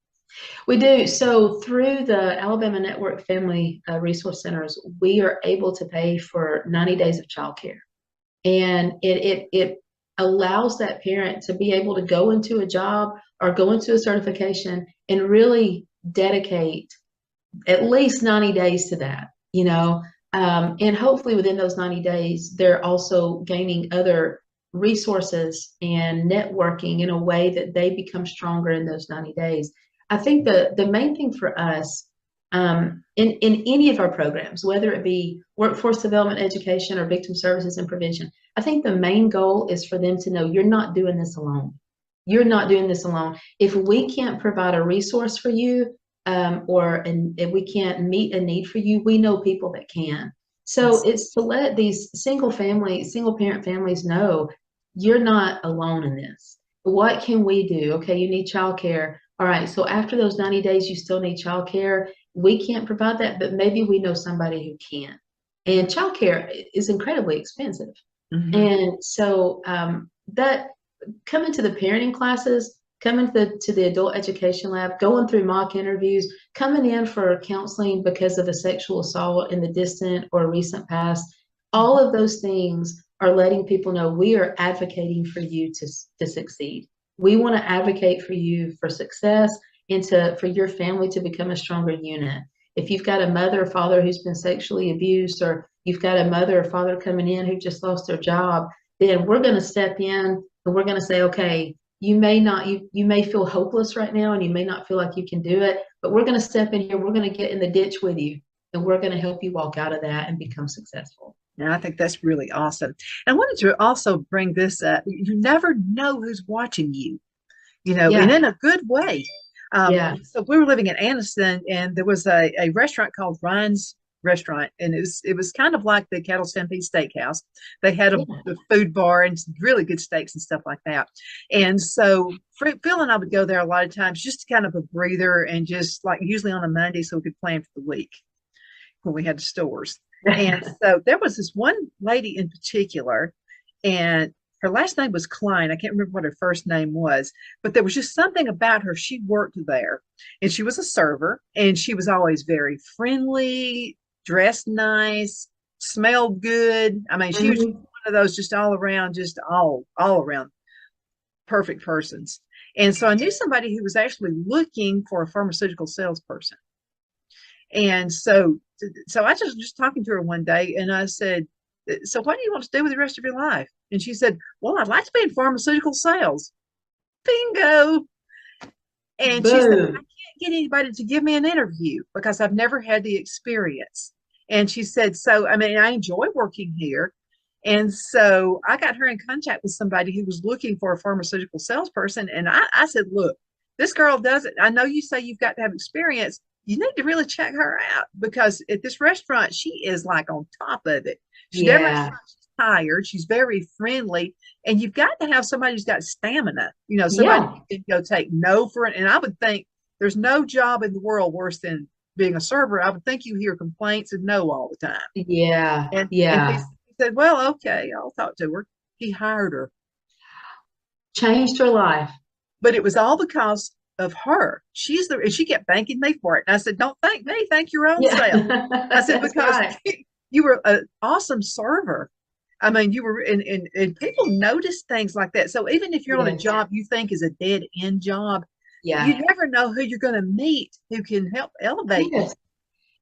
[SPEAKER 2] We do. So through the Alabama Network Family Resource Centers, we are able to pay for 90 days of childcare. And it allows that parent to be able to go into a job or go into a certification and really dedicate at least 90 days to that, you know. And hopefully within those 90 days, they're also gaining other resources and networking in a way that they become stronger in those 90 days. I think the main thing for us in any of our programs, whether it be workforce development, education, or victim services and prevention, I think the main goal is for them to know you're not doing this alone. You're not doing this alone. If we can't provide a resource for you, or if we can't meet a need for you, we know people that can. So
[SPEAKER 1] Yes.
[SPEAKER 2] it's to let these single parent families know you're not alone in this. What can we do? Okay, you need childcare. All right, so after those 90 days, you still need childcare. We can't provide that, but maybe we know somebody who can. And childcare is incredibly expensive.
[SPEAKER 1] Mm-hmm.
[SPEAKER 2] And so that coming to the parenting classes, coming to the adult education lab, going through mock interviews, coming in for counseling because of a sexual assault in the distant or recent past, all of those things are letting people know we are advocating for you to succeed. We want to advocate for you for success and for your family to become a stronger unit. If you've got a mother or father who's been sexually abused, or you've got a mother or father coming in who just lost their job, then we're going to step in and we're going to say, okay, you may feel hopeless right now and you may not feel like you can do it, but we're going to step in here, we're going to get in the ditch with you, and we're going to help you walk out of that and become successful.
[SPEAKER 1] And I think that's really awesome. And I wanted to also bring this up. You never know who's watching you, and
[SPEAKER 2] Yeah,
[SPEAKER 1] in a good way.
[SPEAKER 2] yeah,
[SPEAKER 1] So we were living in Anniston, and there was a restaurant called Ryan's Restaurant, and it was kind of like the Cattle Stampede Steakhouse. They had
[SPEAKER 2] yeah.
[SPEAKER 1] a food bar and some really good steaks and stuff like that. And so Phil and I would go there a lot of times, just kind of a breather, and just like usually on a Monday, so we could plan for the week when we had the stores. And so there was this one lady in particular, and her last name was Klein. I can't remember what her first name was, but there was just something about her. She worked there and she was a server, and she was always very friendly, dressed nice, smelled good. I mean, she was
[SPEAKER 2] Mhm.
[SPEAKER 1] one of those just all around, just all around perfect persons. And so I knew somebody who was actually looking for a pharmaceutical salesperson. And so I just talking to her one day, and I said, "So what do you want to do with the rest of your life?" And she said, "Well, I'd like to be in pharmaceutical sales." Bingo. And she said, "I
[SPEAKER 2] Boom.
[SPEAKER 1] can't get anybody to give me an interview because I've never had the experience." And she said, "So, I mean, I enjoy working here." And so I got her in contact with somebody who was looking for a pharmaceutical salesperson. And I said, "Look, this girl does it. I know you say you've got to have experience. You need to really check her out because at this restaurant, she is like on top of it. She never acts
[SPEAKER 2] Yeah,
[SPEAKER 1] like she's tired. She's very friendly. And you've got to have somebody who's got stamina, somebody
[SPEAKER 2] yeah,
[SPEAKER 1] who can go take no for it." And I would think there's no job in the world worse than being a server. I would think you hear complaints and no all the time.
[SPEAKER 2] yeah,
[SPEAKER 1] And he
[SPEAKER 2] yeah.
[SPEAKER 1] said, "Well, okay, I'll talk to her." He hired her,
[SPEAKER 2] Changed her life.
[SPEAKER 1] but it was all because of her. And she kept thanking me for it. And I said, "Don't thank me, thank your own
[SPEAKER 2] Yeah,
[SPEAKER 1] self." I said,
[SPEAKER 2] that's
[SPEAKER 1] "Because
[SPEAKER 2] right.
[SPEAKER 1] you were an awesome server. I mean, you were, and people notice things like that. So even if you're on a
[SPEAKER 2] Yes,
[SPEAKER 1] job you think is a dead end job, you
[SPEAKER 2] yeah,
[SPEAKER 1] never know who you're going to meet who can help elevate you."
[SPEAKER 2] yes.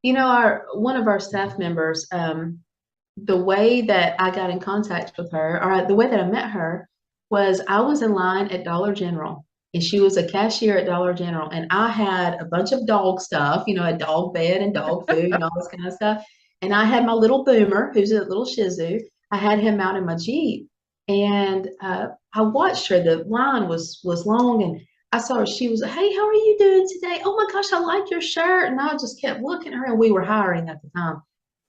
[SPEAKER 2] You know, our one of our staff members, the way that I got in contact with her, or the way that I met her, was I was in line at Dollar General, and she was a cashier at Dollar General, and I had a bunch of dog stuff, a dog bed and dog food and all this kind of stuff. And I had my little Boomer, who's a little Shih Tzu. I had him out in my Jeep, and I watched her. The line was long, and I saw her, she was, hey, how are you doing today? Oh my gosh, I like your shirt. And I just kept looking at her, and we were hiring at the time.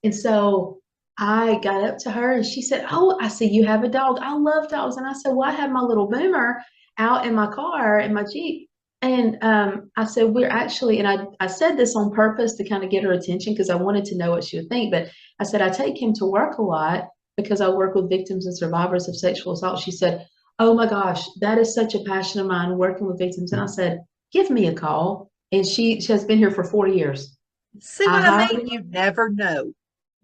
[SPEAKER 2] And so I got up to her and she said, oh, I see you have a dog. I love dogs. And I said, well, I have my little Boomer out in my car, in my Jeep. And I said, we're actually, and I said this on purpose to kind of get her attention because I wanted to know what she would think. But I said, I take him to work a lot because I work with victims and survivors of sexual assault. She said, oh my gosh, that is such a passion of mine, working with victims. And I said, give me a call. And she has been here for 4 years.
[SPEAKER 1] See
[SPEAKER 2] I
[SPEAKER 1] what I
[SPEAKER 2] hired
[SPEAKER 1] mean?
[SPEAKER 2] her.
[SPEAKER 1] You never know.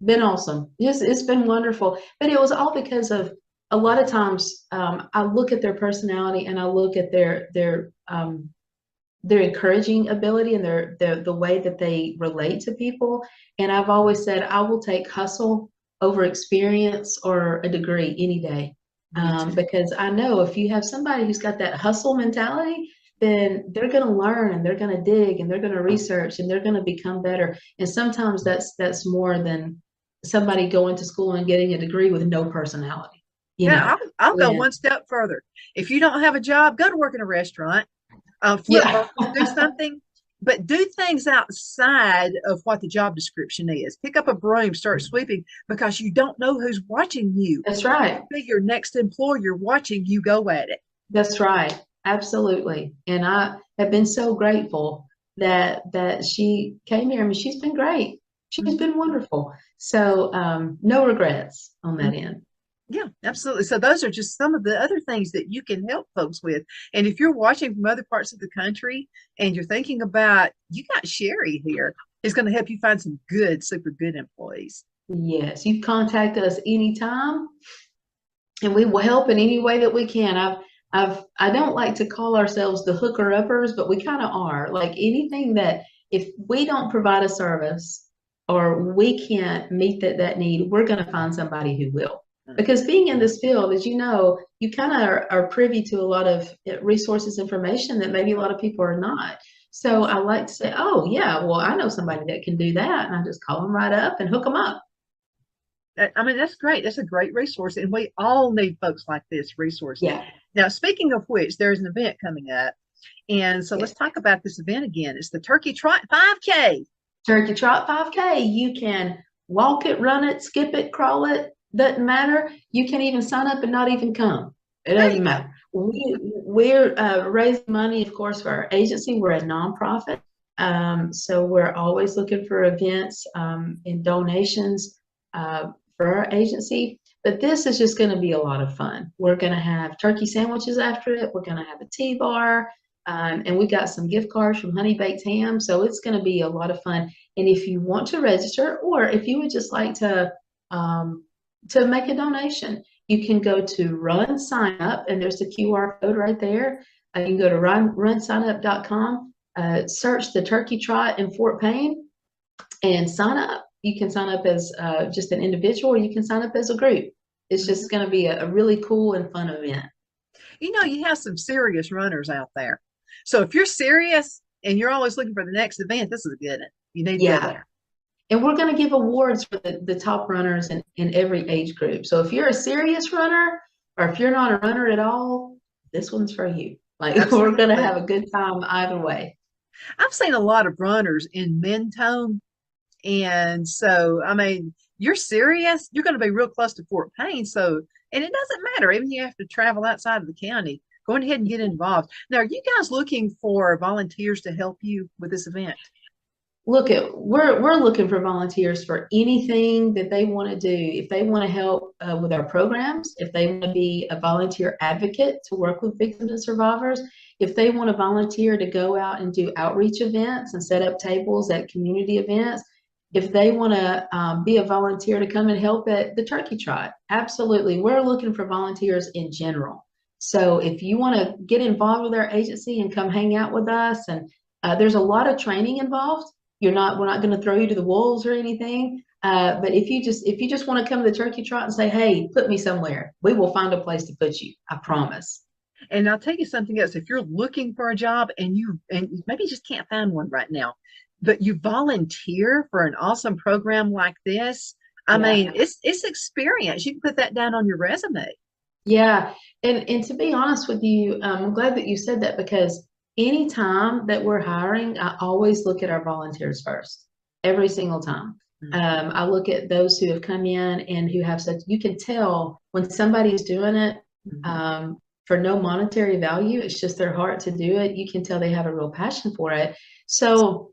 [SPEAKER 2] Been awesome. It's been wonderful. But it was all because of a lot of times I look at their personality and I look at their encouraging ability and the way that they relate to people. And I've always said I will take hustle over experience or a degree any day.
[SPEAKER 1] Me too.
[SPEAKER 2] Because I know if you have somebody who's got that hustle mentality, then they're going to learn and they're going to dig and they're going to research and they're going to become better. And sometimes that's more than somebody going to school and getting a degree with no personality, you
[SPEAKER 1] Yeah,
[SPEAKER 2] know.
[SPEAKER 1] I'll go
[SPEAKER 2] And
[SPEAKER 1] one step further. If you don't have a job, go to work in a restaurant, flip
[SPEAKER 2] yeah,
[SPEAKER 1] burgers, do something, but do things outside of what the job description is. Pick up a broom, start sweeping, because you don't know who's watching you.
[SPEAKER 2] that's
[SPEAKER 1] It
[SPEAKER 2] right.
[SPEAKER 1] could be your next employer watching you go at it.
[SPEAKER 2] That's right. Absolutely. And I have been so grateful that she came here. I mean, she's been great. She's
[SPEAKER 1] Mhm.
[SPEAKER 2] been wonderful. So no regrets on that
[SPEAKER 1] Mhm.
[SPEAKER 2] end.
[SPEAKER 1] Yeah, absolutely. So those are just some of the other things that you can help folks with. And if you're watching from other parts of the country and you're thinking about, you got Sherri here, is going to help you find some good, super good employees.
[SPEAKER 2] Yes, you contact us anytime and we will help in any way that we can. I don't like to call ourselves the hooker uppers, but we kind of are. Like anything that if we don't provide a service or we can't meet that need, we're going to find somebody who will. Because being in this field, as you know, you kind of are privy to a lot of resources, information that maybe a lot of people are not. So I like to say, oh yeah, well I know somebody that can do that, and I just call them right up and hook them up.
[SPEAKER 1] I mean, that's great. That's a great resource. And we all need folks like this resource.
[SPEAKER 2] Yeah.
[SPEAKER 1] Now, speaking of which, there's an event coming up. And so let's
[SPEAKER 2] Yes.
[SPEAKER 1] talk about this event again. It's the Turkey Trot 5K.
[SPEAKER 2] Turkey Trot 5K. You can walk it, run it, skip it, crawl it. Doesn't matter. You can even sign up and not even come. It
[SPEAKER 1] There you
[SPEAKER 2] doesn't
[SPEAKER 1] go.
[SPEAKER 2] matter. We're raising money, of course, for our agency. We're a nonprofit. So we're always looking for events and donations for our agency. But this is just going to be a lot of fun. We're going to have turkey sandwiches after it. We're going to have a tea bar. And we got some gift cards from Honey Baked Ham. So it's going to be a lot of fun. And if you want to register, or if you would just like to make a donation, you can go to Run Sign Up, and there's the QR code right there. You can go to runsignup.com, search the Turkey Trot in Fort Payne, and sign up. You can sign up as just an individual, or you can sign up as a group. It's
[SPEAKER 1] Mhm.
[SPEAKER 2] just going to be a really cool and fun event.
[SPEAKER 1] You know, you have some serious runners out there. So if you're serious and you're always looking for the next event, this is a good one. You need to go
[SPEAKER 2] Yeah.
[SPEAKER 1] there.
[SPEAKER 2] And we're going to give awards for the top runners in every age group. So if you're a serious runner or if you're not a runner at all, this one's for you. Like we're going to
[SPEAKER 1] Absolutely.
[SPEAKER 2] have a good time either way.
[SPEAKER 1] I've seen a lot of runners in Mentone. And so, I mean, you're serious, you're going to be real close to Fort Payne. So, and it doesn't matter, even if you have to travel outside of the county, go ahead and get involved. Now, are you guys looking for volunteers to help you with this event?
[SPEAKER 2] We're looking for volunteers for anything that they want to do. If they want to help with our programs, if they want to be a volunteer advocate to work with victims and survivors, if they want to volunteer to go out and do outreach events and set up tables at community events, if they want to be a volunteer to come and help at the Turkey Trot, absolutely. We're looking for volunteers in general. So if you want to get involved with our agency and come hang out with us, and there's a lot of training involved. We're not going to throw you to the wolves or anything. But if you just want to come to the Turkey Trot and say, hey, put me somewhere, we will find a place to put you. I promise.
[SPEAKER 1] And I'll tell you something else. If you're looking for a job and you maybe just can't find one right now, but you volunteer for an awesome program like this, I
[SPEAKER 2] Yeah.
[SPEAKER 1] mean, it's experience. You can put that down on your resume.
[SPEAKER 2] Yeah. And to be honest with you, I'm glad that you said that because anytime that we're hiring, I always look at our volunteers first, every single time. I look at those who have come in and who have such, you can tell when somebody's doing it for no monetary value, it's just their heart to do it. You can tell they have a real passion for it. So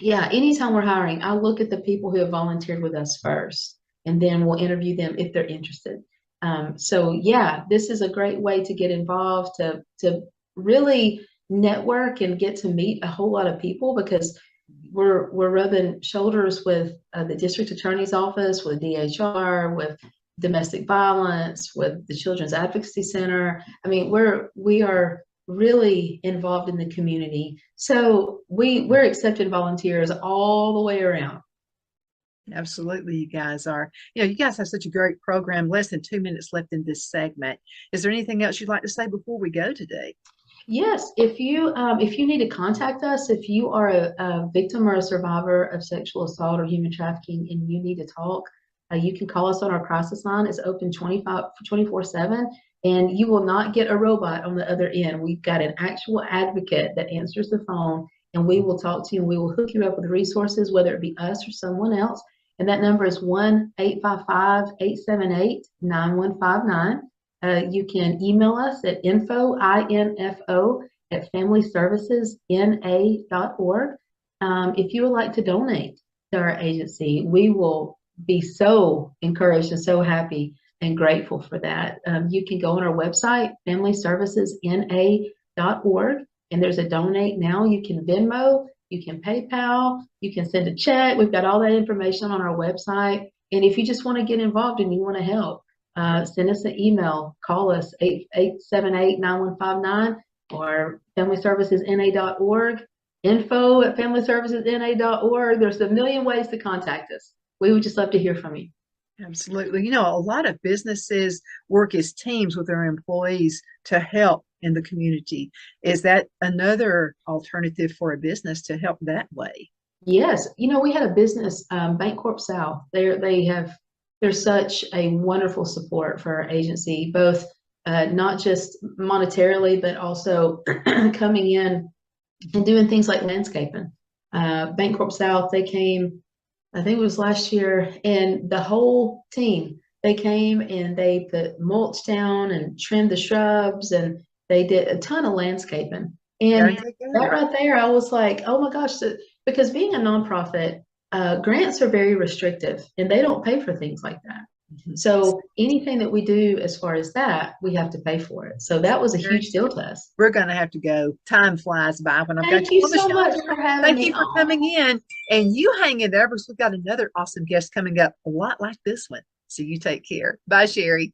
[SPEAKER 2] yeah, anytime we're hiring, I look at the people who have volunteered with us first, and then we'll interview them if they're interested. So yeah, this is a great way to get involved, to really network and get to meet a whole lot of people, because we're rubbing shoulders with the district attorney's office, with DHR, with domestic violence, with the Children's Advocacy Center. I mean, we are really involved in the community. So we're accepting volunteers all the way around.
[SPEAKER 1] Absolutely, you guys are. You guys have such a great program. Less than 2 minutes left in this segment. Is there anything else you'd like to say before we go today?
[SPEAKER 2] Yes, if you need to contact us, if you are a victim or a survivor of sexual assault or human trafficking and you need to talk, you can call us on our crisis line. It's open 24/7, and you will not get a robot on the other end. We've got an actual advocate that answers the phone, and we will talk to you and we will hook you up with resources, whether it be us or someone else. And that number is 1-855-878-9159. You can email us at info@familyservicesna.org. If you would like to donate to our agency, we will be so encouraged and so happy and grateful for that. You can go on our website, familyservicesna.org, and there's a donate now. You can Venmo, you can PayPal, you can send a check. We've got all that information on our website. And if you just want to get involved and you want to help, send us an email, call us 878-9159 or familyservicesna.org, info@familyservicesna.org. There's a million ways to contact us. We would just love to hear from you.
[SPEAKER 1] Absolutely. A lot of businesses work as teams with their employees to help in the community. Is that another alternative for a business to help that way?
[SPEAKER 2] Yes. We had a business, Bancorp South. They're such a wonderful support for our agency, both not just monetarily, but also coming in and doing things like landscaping. Bancorp South, they came, I think it was last year, and the whole team, they came and they put mulch down and trimmed the shrubs, and they did a ton of landscaping. And that right there, I was like, oh my gosh, because being a nonprofit, grants are very restrictive and they don't pay for things like that. So anything that we do as far as that, we have to pay for it. So that was a huge deal to us.
[SPEAKER 1] We're going to have to go. Time flies by when I've
[SPEAKER 2] got you on the show. Thank you so much for having me.
[SPEAKER 1] Thank you for coming in. And you hang in there because we've got another awesome guest coming up, a lot like this one. So you take care. Bye, Sherri.